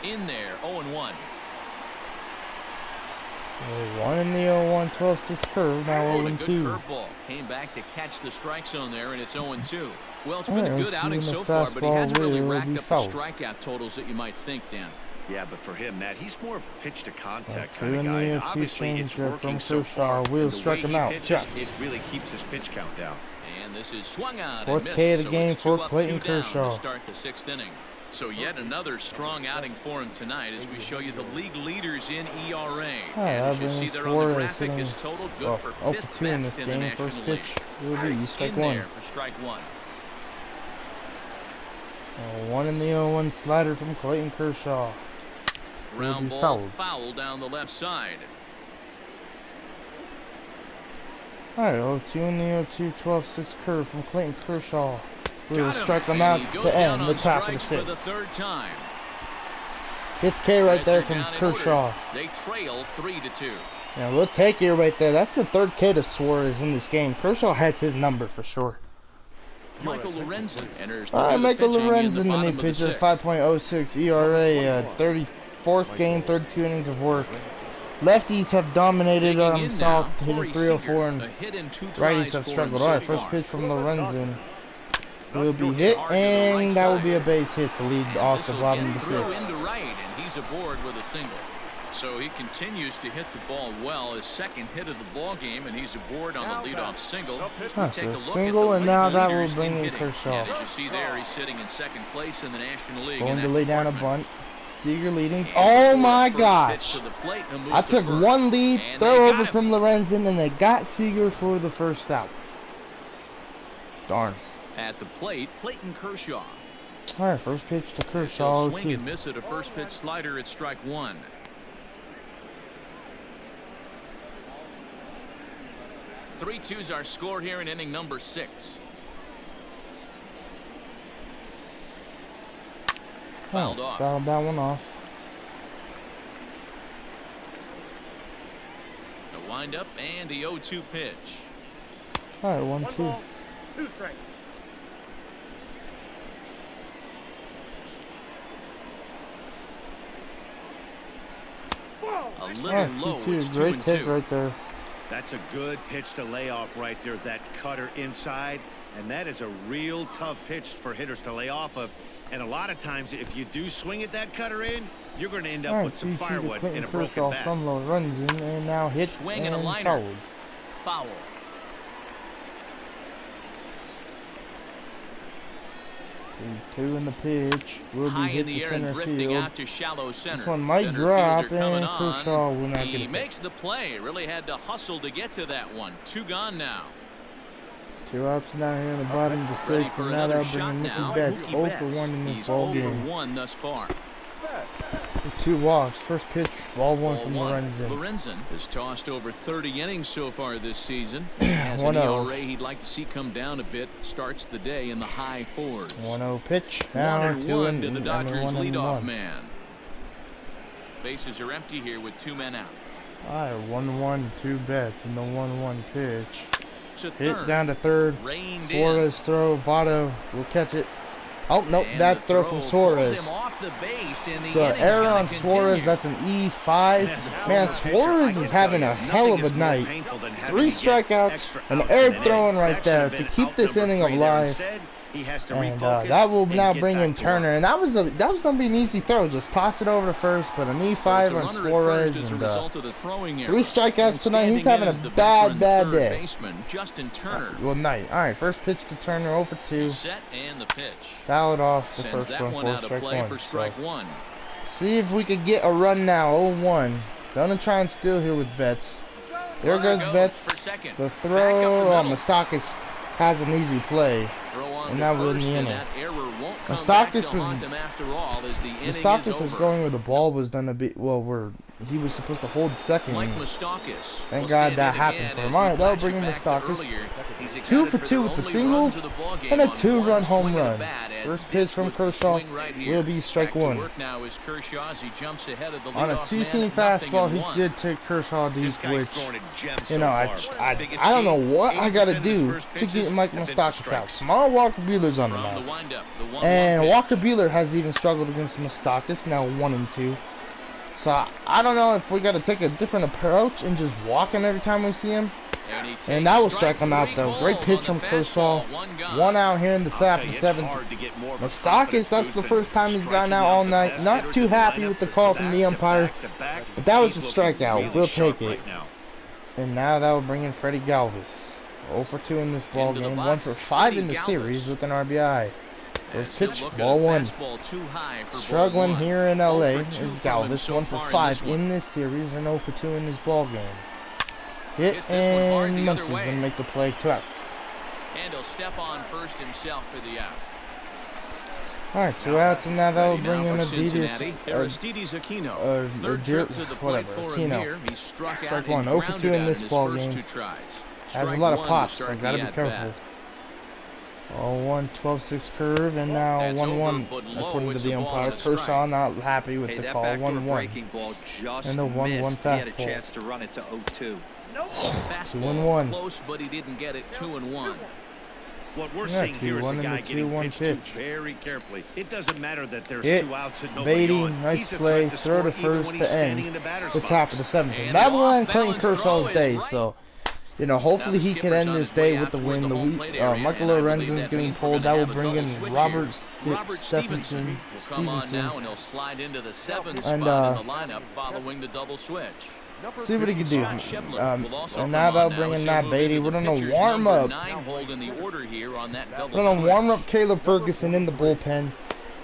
In there, 0-1. 1 in the 0-1, 12-6 curve. Now Oh, and a good 0-2. curveball. Came back to catch the strike zone there, and it's 0-2. Well, it's been Alright, a good 0-2 outing and the so far, but he hasn't really fastball racked will be up the fouled. strikeout totals that you might think, Dan. Yeah, but for him, Matt, he's more of a pitch-to-contact 2 kind of in guy. the And 2 obviously, it's changeup working from so far. Kershaw. Will And the strike way him he out. pitches, Chucks. it really keeps his pitch count down. And this is swung on Fourth and missed, K of the so game it's for 2 up, Clayton 2 down Kershaw. to start the 6th inning. So yet another strong outing for him tonight as we show you the league leaders in ERA. And as you see there on the graphic, his total good for 0 fifth for 2 in this best in the game. First National League. pitch will be strike In 1. there for strike 1. 1 in the 0-1 slider from Clayton Kershaw. Will Ground be ball fouled. foul down the left side. Alright, 0-2 in the 0-2, 12-6 curve from Clayton Kershaw. Will Got him. strike him And out he goes to down end the on top of the strikes for the 6th. 3rd time. 5th K right there Reds are from down in Kershaw. order. They trail 3-2. Yeah, we'll take it right there. That's the 3rd K to Suarez in this game. Kershaw has his number for sure. Michael Lorenzen enters. to Alright, do the Michael pitching in Lorenzen, the new bottom of the pitcher, 6th. 5.06 ERA, 34th game, 32 innings of work. Lefties have dominated Digging in South, now, hitting Corey 304, Seager, and a hit in 2 righties tries have for him struggled. so All right, first far. pitch from Lorenzen will be hit, Hard to the right and that will be a side. base hit to lead And off the this'll bottom get of the through 6th. into right, and he's aboard with a single. So he continues to hit the ball well. His second hit of the ball game, and he's aboard on the leadoff single. As we Huh, take so a look single, at and the now league that will leaders bring in hitting. Kershaw. And as you see there, he's sitting in second place in the National League. Going in to that lay down a department. bunt. Seager leading. And Oh before my the first gosh! pitch to the plate, he'll move I to took first. one lead, And throw they over got him. from Lorenzen, and they got Seager for the first out. Darn. At the plate, Clayton Kershaw. All right, first pitch to He'll Kershaw. swing and miss at a first pitch slider at strike 1. Three-two's our score here in inning number 6. Fouled off. Fouled that one off. The windup and the 0-2 pitch. All right, 1-2. A little Yeah, low. 2-2. It's Great 2-2. hit right there. That's a good pitch to lay off right there. That cutter inside. And that is a real tough pitch for hitters to lay off of. And a lot of times, if you do swing at that cutter in, you're going to end up All right, with some 2-2 to firewood Clayton in a broken Kershaw bat. from Lorenzen, and now hit Swing and a and liner. fouled. Foul. Two in the pitch will be High hit in to the air and center drifting field. out to shallow center. This one might Center drop, fielder coming and on. Kershaw will not get He it. makes the play. Really had to hustle to get to that one. 2 gone now. 2 outs now here in the bottom of the 6th, For and now another that'll bring shot in now. Mookie Betts. Mookie 0 for Betts. 1 in this He's ball 0 game. for 1 thus far. 2 walks. First pitch, ball 1 Ball from 1. Lorenzen. Lorenzen has tossed over 30 innings so far this season. Has an 1-0. ERA he'd like to see come down a bit. Starts the day in the high 4s. 1-0 pitch. Now 1-1 to the Dodgers 1-1. leadoff man. Bases are empty here with 2 men out. Alright, 1-1, 2 bets, and the 1-1 pitch. To Hit third. down to third. Reined Suarez throw. Votto will catch it. Oh, nope, in. bad And the throw from pulls Suarez. him off the base, and the So inning's error gonna on Suarez, continue. that's an E5. Man, Suarez is having a hell of a night. 3 strikeouts, an error throwing right there to keep this inning alive. And that will now bring in Turner, and that was gonna be an easy throw. Just toss it over to first, but an So it's E5 a on runner at Suarez, first as a and result of the throwing error. 3 strikeouts And tonight. He's standing having in a is the bad veteran third day. baseman, Justin Turner. Good night. All right, first pitch to Turner, 0 for 2. Set and the pitch. Fouled off the Sends first that one one for out of strike play 1. for strike So, 1. see if we could get a run now. 0-1. Gonna try and steal here with Betts. There Runner goes Betts. for second. The Back throw. up the Oh, middle. Mustakis has an easy play. Throw on And to that will first, in the and inning. that error won't come Mustakis back to was- haunt him after all, as the inning is Mustakis was over. going where the ball was gonna be. Well, he was supposed to hold second. Mike Mustakis. Thank will God stand that in happened again for as him. we All right, that'll flash bring it in back to Mustakis. earlier. He's 2 accounted for for 2 their with the only single runs of the ball game and a on 2-run one home swing of the run. bat, as First this pitch from was the Kershaw swing right here. will be strike Back to 1. work now is Kershaw as he jumps ahead of the On a leadoff 2-seam man, fastball, he 0-1. did take Kershaw deep, This guy's which, throwing a gem you so know, far. I Biggest don't know key, what I gotta 80% of his do first to pitches get Mike have been for Mustakis out. strikes. Tomorrow Walker Buehler's on the From the mound. windup, the 1-1 And pitch. Walker Buehler has even struggled against Mustakis, now 1-2. So I don't know if we got to take a different approach and just walk him every time we see him. And, he takes And that will strike him out three though. Great balls pitch on from the Kershaw. fastball, 1 gone. 1 out here in the I'll top tell of you, the it's 7th. hard to get more of a Mustakis, confidence that's the boost first than time he's striking gotten out out all the night. best Not hitters too in the happy lineup. with the call from the Back to umpire, back to back. but that was He's a looking strikeout. really We'll sharp take it. right now. And now that will bring in Freddie Galvis. 0 for 2 in this ball Into the game. box, 1 for 5 in the Freddie series Galvis. with an RBI. As First he'll pitch, look at ball a 1. fastball too high for ball Struggling 1. here in LA 0 for is 2 from him Galvis. so 1 for far 5 in this one. in this series and 0 for 2 in this ball game. Hit Hits this one hard and the other Muncie's way. gonna make the play. 2 outs. And he'll step on first himself for the out. Alright, 2 outs, and now that'll Ready bring now in for Adidas. Cincinnati, Aristides Aquino. Third trip to the plate for him Aquino. here. He's struck Strike out 1, and 0 for 2 grounded in out this his ball first game. 2 tries. Has a Strike lot of 1 to pops, so start gotta the be at-bat. careful. 0-1, 12-6 curve, and now That's 1-1 over, but low. according to It's the a ball umpire. and a strike. Kershaw not happy with Hey, the that call. backdoor 1-1. breaking ball just And the 1-1 missed. He had a fastball. chance to run it to 0-2. Fastball 2-1. close, but he didn't get it. 2-1. What we're Yeah, seeing here is a 2-1 guy and the getting 2-1 pitched to pitch. very carefully. It doesn't matter that there's Hit, 2 outs and nobody Beatty, on. nice He's a play, threat to throw to score even first when to he's standing end in the batter's the top of the box. 7th. And And that the will end Clayton off-balance throw Kershaw's is day, right. so, you know, hopefully he can end this day with the win. Michael Lorenzen's getting pulled. That will bring in Robert Stephenson. Will come on now, and he'll slide into the 7th spot And, in the lineup following the double switch. See what he can do. And now they'll bring in Matt Beatty. We're going to warm up. We're going to warm up Caleb Ferguson in the bullpen.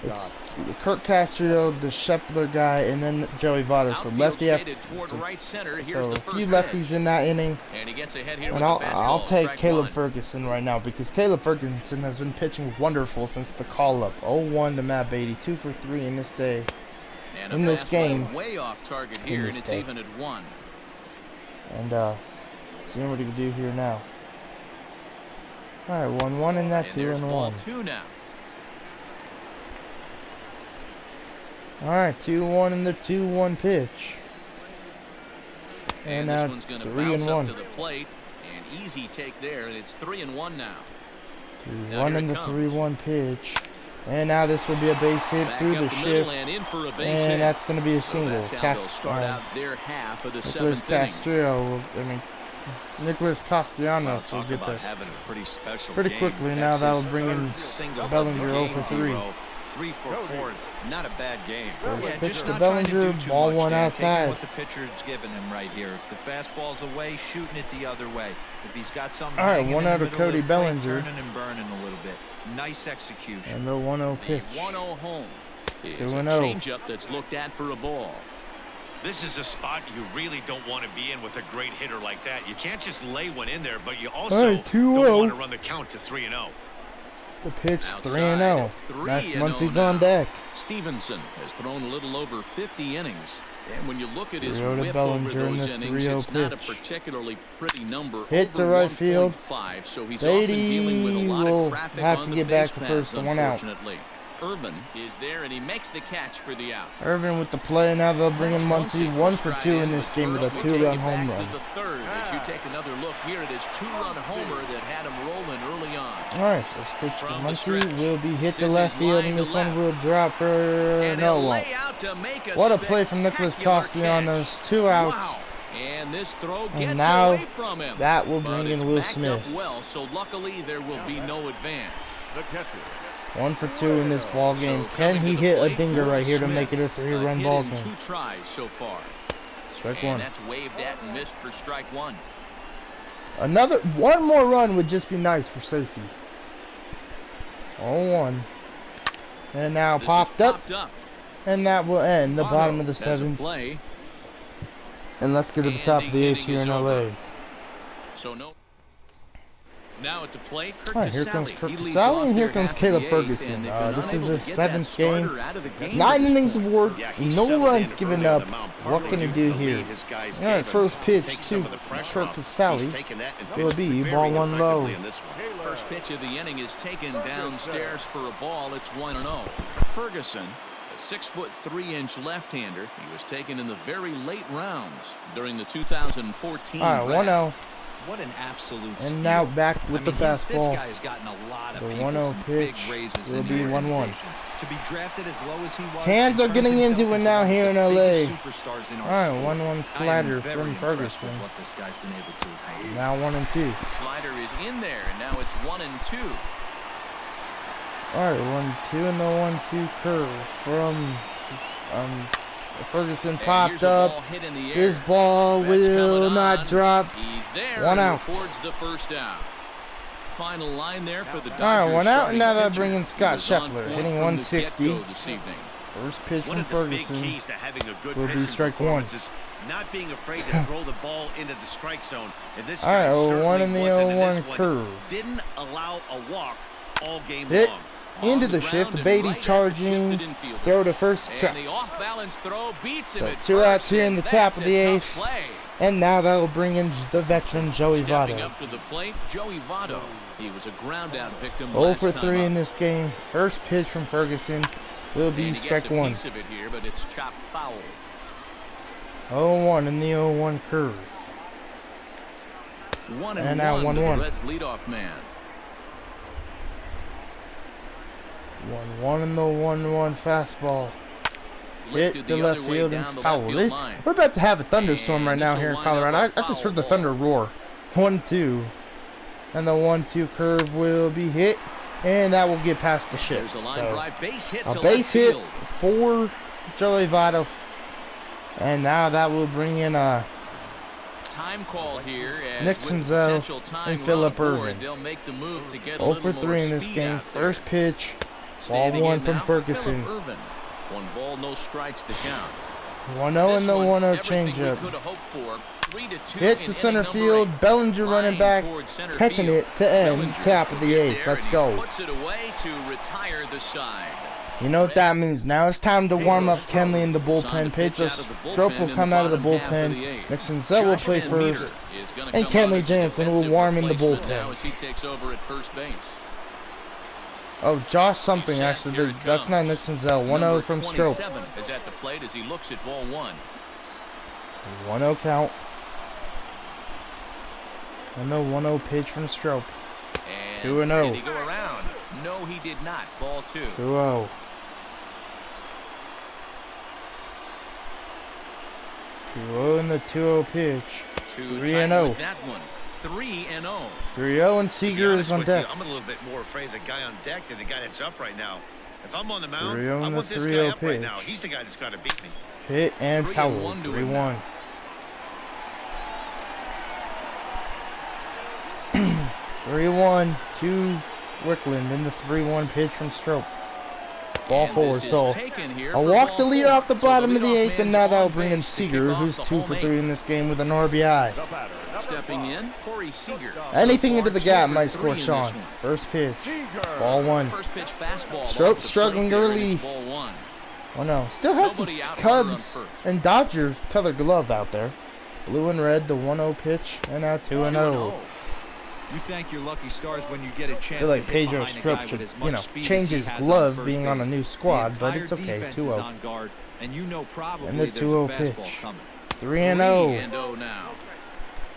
It's Kurt Castro, the Scheffler guy, and then Joey Votto. So lefty after. So a few lefties in that inning. And I'll take Caleb Ferguson right now because Caleb Ferguson has been pitching wonderful since the call-up. 0-1 to Matt Beatty. 2 for 3 in this day. In this game. Way off target here, and it's even at 1. And seeing what he can do here now. All right, 1-1 in that 2-1. 2 now. All right, 2-1 in the 2-1 pitch. And now this one's gonna bounce up 3-1. to the plate, and easy take there, and it's 3-1 now. 3-1 in the 3-1 pitch. And now this will be a base hit Back through up the middle shift. and in for a base hit. And that's going to be a So single. that's how they'll start out their half of the 7th inning. Nicholas Castellanos will get there pretty quickly. Now that will bring in Bellinger 0 for 3. 3 for 4. Not a bad game. First pitch just to not trying Bellinger, do too ball much, one Dan. outside. Taking what the pitcher's giving him right here. If the fastball's away, shooting it the other way. If he's got something All right, hanging one in the out of middle Cody the plate, Bellinger. turning and burning a little bit. Nice execution. And the 1-0 pitch. 1-0 home. It's a 2-0. changeup that's looked at for a ball. This is a spot you really don't want to be in with a great hitter like that. You can't just lay one in there, but you also All right, 2-0. don't want to run the count to 3-0. The pitch Outside, 3-0. Max 3-0 Muncy's now. on deck. Stevenson has thrown a little over 50 innings. And when you look at his 3-0 to whip Bellinger over in those the innings, 3-0 it's not a pitch. particularly pretty number. Hit over to right field. 1.5, so he's often Beatty dealing with a lot will of traffic have on to the get base back to paths, first, the 1 out. unfortunately. Irvin is there, and he makes the catch for the out. Irvin with the play. Now they'll bring in Muncy. 1 for 2 in this game with a 2-run home run. To the third, as you take another look here at his 2-run homer that had him rolling early on. All right, first pitch to From the Muncy stretch. will be hit to This left is field, line and to this one left. will drop for And no he'll one. lay out to make a What a play from Nicholas spectacular Castellanos. catch. 2 outs. Wow. And this throw And gets now away from him. that will But bring it's in Will backed up Smith. well, so luckily there will be no advance. 1 for 2 in this ball game. So Can coming he to the hit a plate, dinger right here to Smith. make it a 3-run hit ball in game? 2 tries so far. Strike And 1. that's waved at and missed for strike 1. One more run would just be nice for safety. 0-1. And now This is popped up. And that will end the Votto bottom of the has a 7th. play. And let's get to the And top of the the 8th inning here is in over. LA. So no. Now at the plate, Kurt All right, here Casale. comes Kurt He leads Casale, off and here their comes half of Caleb the 8th, Ferguson. and they've been This is unable his to get that 7th game. starter out of the game 9 at this innings point. of work, Yeah, he no settled runs in given early on up. the mound, What partly can he due do to the here? lead his guys All right, gave him. first pitch Take to some of the pressure Kurt off. Casale. He's taken that and Will pitched be very ball 1 low. effectively in this one. First pitch of the inning is taken downstairs for a ball. It's 1-0. Ferguson, a 6'3" left-hander. He was taken in the very late rounds during the 2014 All right, draft. 1-0. What an absolute And steal. now back with I the mean, this fastball. guy has gotten a lot of The people 1-0 some big pitch raises will in be the 1-1. organization. To be drafted as low as he was, Fans are and getting turned into himself it now one of here the in LA. biggest superstars in our All right, sport. 1-1 I am slider very from impressed Ferguson. with what this guy's been able to do. Now 1-2. Slider is in there, and now it's 1-2. All right, 1-2 and the 1-2 curve from Ferguson And popped here's a up. ball hit in the air. His ball That's will coming not on. drop. He's there. 1 and out. records the first out. Final line there for the Dodgers. All right, 1 out, and now starting they're bringing pitcher. Scott He was on Scheffler, point hitting from the 160. get-go this evening. First pitch One from of the big Ferguson keys to having a good will be pitching strike 1. performance is not being afraid to throw the ball into the strike zone. And this All right, guy 0-1 certainly in the wasn't in this 0-1 one. curve. Didn't allow a walk all game Hit long. into On the ground shift. and Beatty right at the charging. shifted infielder. Throw to first. And the off-balance throw beats him So at 2 first, outs here in and the that's top of the a tough 8th. play. And now that will bring in the veteran Joey Stepping Votto. up to the plate, Joey Votto. He was a ground-out victim 0 last for time 3 up. in this game. First pitch from Ferguson will And be he gets strike a 1. piece of it here, but it's chopped foul. 0-1 in the 0-1 curve. 1-1 And now to 1-1. the Reds leadoff man. 1-1 in the 1-1 fastball. Hit Lifted the the left other way field down and the foul. left field line. We're about to have a thunderstorm right And now this'll here in line up Colorado. a I just foul heard the ball. thunder roar. 1-2. And the 1-2 curve will be hit. And that will get past the shift. There's a line So, drive base hit a to base left hit field. for Joey Votto. And now that will bring in Time called here as Nixon, with Zell, potential time and run Phillip aboard, Irvin. they'll make the move to get 0 a for little 3 more in this speed game. out there. First pitch. Standing Ball 1 in from now, Ferguson. Phillip Irvin. 1 ball, no strikes to count. 1-0 in the 1-0 everything we changeup. could have hoped for. 3-2 Hit in to center inning number field. 8. Bellinger running Line back. towards center Catching field. it to end. Bellinger Top of the will get 8th. there, Let's and he go. puts it away to retire the side. You know what that means. Now it's time to warm up Kenley in the bullpen. Pedro Strop will come out of the bullpen. Nixon Zell will play first. And Kenley Jansen will warm in the Now bullpen. as he takes over at first base. Oh, Josh something actually. That's not Nixon Zell. 1-0 from Strop. 27 is at the plate as he looks at ball 1. 1-0 count. And the 1-0 pitch from Strop. And 2-0. did he go around? No, he did not. Ball 2. 2-0. 2-0 in the 2-0 pitch. 3-0. With that one. 3-0. 3-0 and Seager is on deck. I'm a little bit more afraid of the guy on deck than the guy that's up right now. If I'm on the mound, 3-0 I in the want this guy 3-0 up right now. pitch. He's the guy that's got to beat me. Hit and 3-1 foul. to him 3-1. 3-1 to Wickland in the 3-1 pitch from Strop. Ball And 4, this is so taken here a for walk ball the leader 4. off the So bottom of the leadoff 8th, and man's now that'll on bring in base to kick Seager, off who's the 2 home for 8. 3 in this game with an RBI. Stepping in, Corey Seager. Anything So into far, the gap 2 for might 3 score in this Sean. one. First pitch. Ball 1. First pitch fastball. Strop off the struggling plate there, early. and it's ball 1. Oh no, still has his Nobody out, runner on Cubs first. and Dodgers color glove out there. Blue and red, the 1-0 pitch, and now 2-0. You thank your lucky stars when you get a I chance feel like to get Pedro behind a Strop guy should, with as you much know, speed as change he his has on glove first being on a base. new squad, The but it's entire okay. defense is 2-0. on guard, and you know probably And the there's a 2-0 fastball pitch. coming. 3-0. 3-0 now.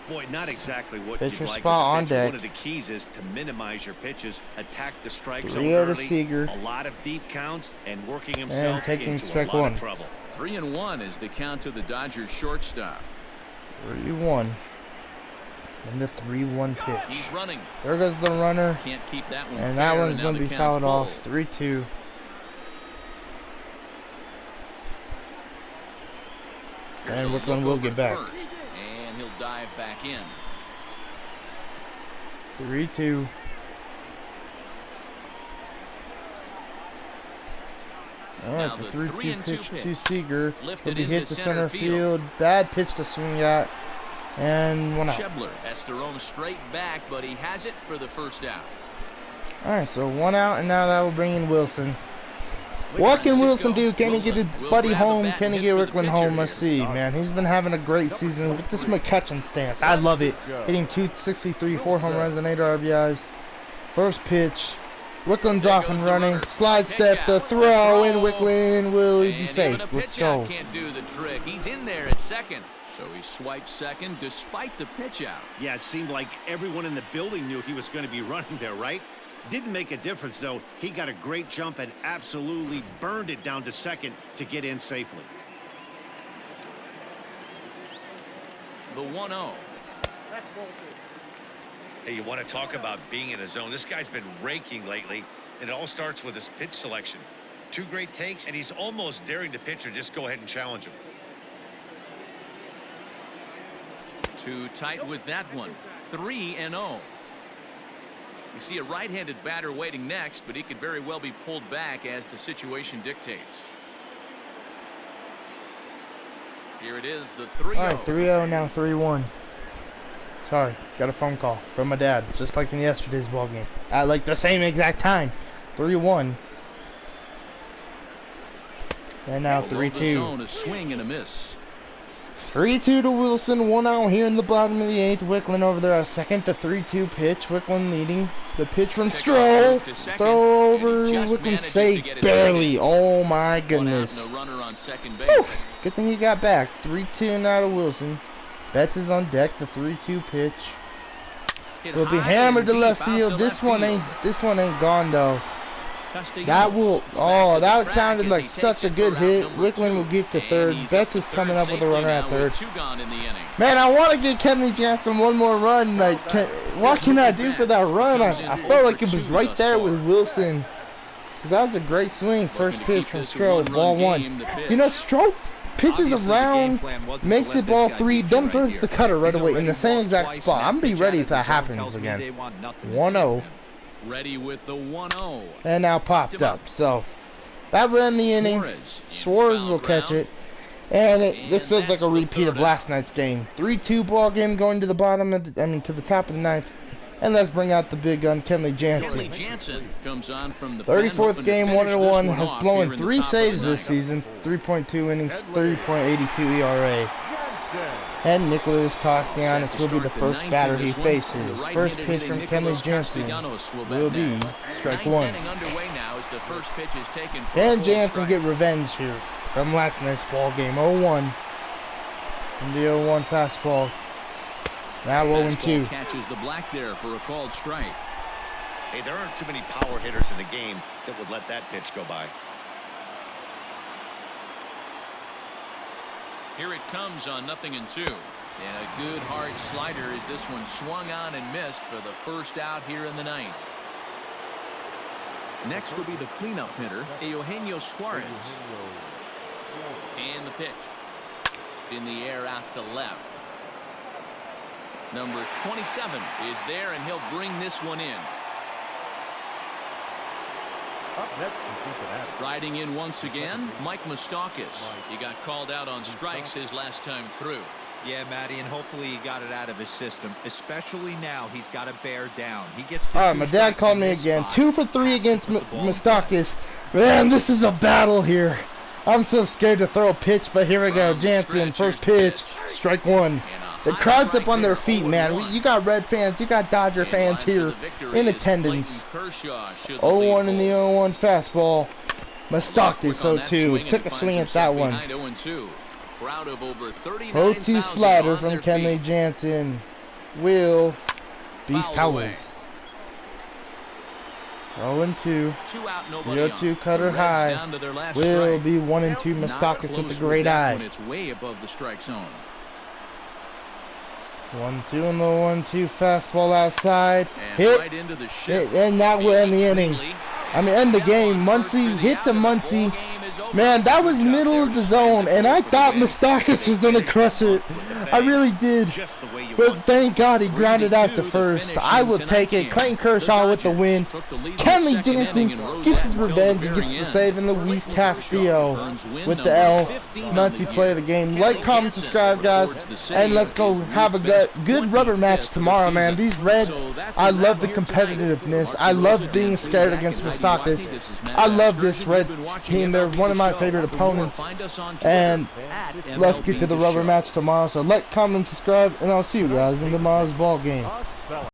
Boy, not exactly what Pitcher you'd like spot as a on pitcher. deck. One of the keys is to minimize your pitches, attack the strike zone 3-0 to early, Seager. a lot of deep counts, and working himself taking into strike a lot 1. of trouble. 3-1 is the count to the Dodgers shortstop. 3-1. And the 3-1 pitch. He's running. There goes the runner. Can't keep that one And fair, that one's now going to the be count's fouled full. off. 3-2. Here's And a Wickland look will over get to back. first, and he'll dive back in. 3-2. Now Alright, the the 3-2 3-2 pitch pitch. to Seager. Lifted Will be hit into to center center field. Bad pitch to swing at. And 1 out. Shebler has to roam straight back, but he has it for the first out. Alright, so 1 out, and now that will bring in Wilson. What can Wilson do? Can he get his buddy home? Can he get Wickland home? Let's see, man. He's been having a great season with this McCutcheon stance. I love it. Hitting 263, 4 home runs, and 8 RBIs. First pitch. Wickland's off and running. Slide step, the throw, and Wickland will be And safe. even a Let's pitch out go. can't do the trick. He's in there at second. So he swipes second despite the pitch out. Yeah, it seemed like everyone in the building knew he was going to be running there, right? Didn't make a difference, though. He got a great jump and absolutely burned it down to second to get in safely. The 1-0. Hey, you want to talk about being in a zone? This guy's been raking lately, and it all starts with his pitch selection. 2 great takes, and he's almost daring the pitcher just go ahead and challenge him. Too tight with that one. 3-0. You see a right-handed batter waiting next, but he could very well be pulled back as the situation dictates. Here it is, the 3-0. Alright, 3-0, now 3-1. Sorry, got a phone call from my dad, just like in yesterday's ballgame. At like the same exact time. 3-1. And now Below the 3-2. zone, a swing and a miss. 3-2 to Wilson, 1 out here in the bottom of the 8th. Wickland over there at second. The 3-2 pitch. Wickland leading. The pitch from Stroll. To second, Throw and he over. just Wickland manages to safe. get it Barely. Oh my 1 out goodness. and a runner on second base. Whew. Good thing he got back. 3-2 now to Wilson. Betts is on deck. The 3-2 pitch. Hit Will be high hammered and to left deep out field. to This left one ain't gone though. That will, oh, that sounded like such a good hit. Wickland will get to third. Betts is coming up with a runner at third. Man, I want to get Kenley Jansen one more run. Like, what can I do for that run? I felt like it was right there with Wilson. Because that was a great swing. First pitch from Stroh, ball one. You know, Stroh pitches around, makes it ball three, then throws the cutter right away in the same exact spot. I'm going to be ready if that happens again. 1-0. Ready with the 1-0. And now popped up. So that will end the inning. Suarez will catch it. And this feels like a repeat of last night's game. 3-2 ball game going to the bottom of the, to the top of the ninth. And let's bring out the big gun, Kenley Jansen. Kenley Jansen comes on from the 34th game, 1-1, has blown 3 saves this season, 3.2 innings, 3.82 ERA. And Nicholas Castellanos will be the first batter he faces. First pitch from Kenley Jansen will be strike one. Can Jansen get revenge here from last night's ball game? 0-1. And the 0-1 fastball. Now 0-2. Catches the black there for a called strike. Hey, there aren't too many power hitters in the game that would let that pitch go by. Here it comes on 0-2. And a good hard slider as this one swung on and missed for the first out here in the ninth. Next will be the cleanup hitter, Eugenio Suarez. And the pitch. In the air out to left. Number 27 is there, and he'll bring this one in. Riding in once again, Mike Moustakas. He got called out on strikes his last time through. Yeah, Matty, and hopefully he got it out of his system. Especially now, he's got to bear down. He gets. All right, my dad called me again. 2 for 3 against Moustakas. Man, this is a battle here. I'm so scared to throw a pitch, but here we go. Jansen, first pitch, strike one. The crowd's up on their feet, man. You got Red fans, you got Dodger fans here in attendance. 0-1 in the 0-1 fastball. Moustakas 0-2. Took a swing at that one. 0-2 slider from Kenley Jansen will be fouled. 0-2. The 0-2 cutter high will be 1-2. Moustakas with the great eye. It's way above the strike zone. 1-2 on the 1-2 fastball outside. And Hit. Right into the shift. And that will end the inning. I mean, end the game. Muncy hit to Muncy. Man, that was middle of the zone, and I thought Moustakas was going to crush it. I really did. But thank God he grounded out the first. I will take it. Clayton Kershaw with the win. Kenley Jansen gets his revenge and gets the save, and Luis Castillo with the L. Muncy play of the game. Like, comment, subscribe, guys, and let's go have a good rubber match tomorrow, man. These Reds, I love the competitiveness. I love being scared against Moustakas. I love this Reds team. They're one of my favorite opponents. And let's get to the rubber match tomorrow. So like, comment, subscribe, and I'll see you guys in tomorrow's ball game.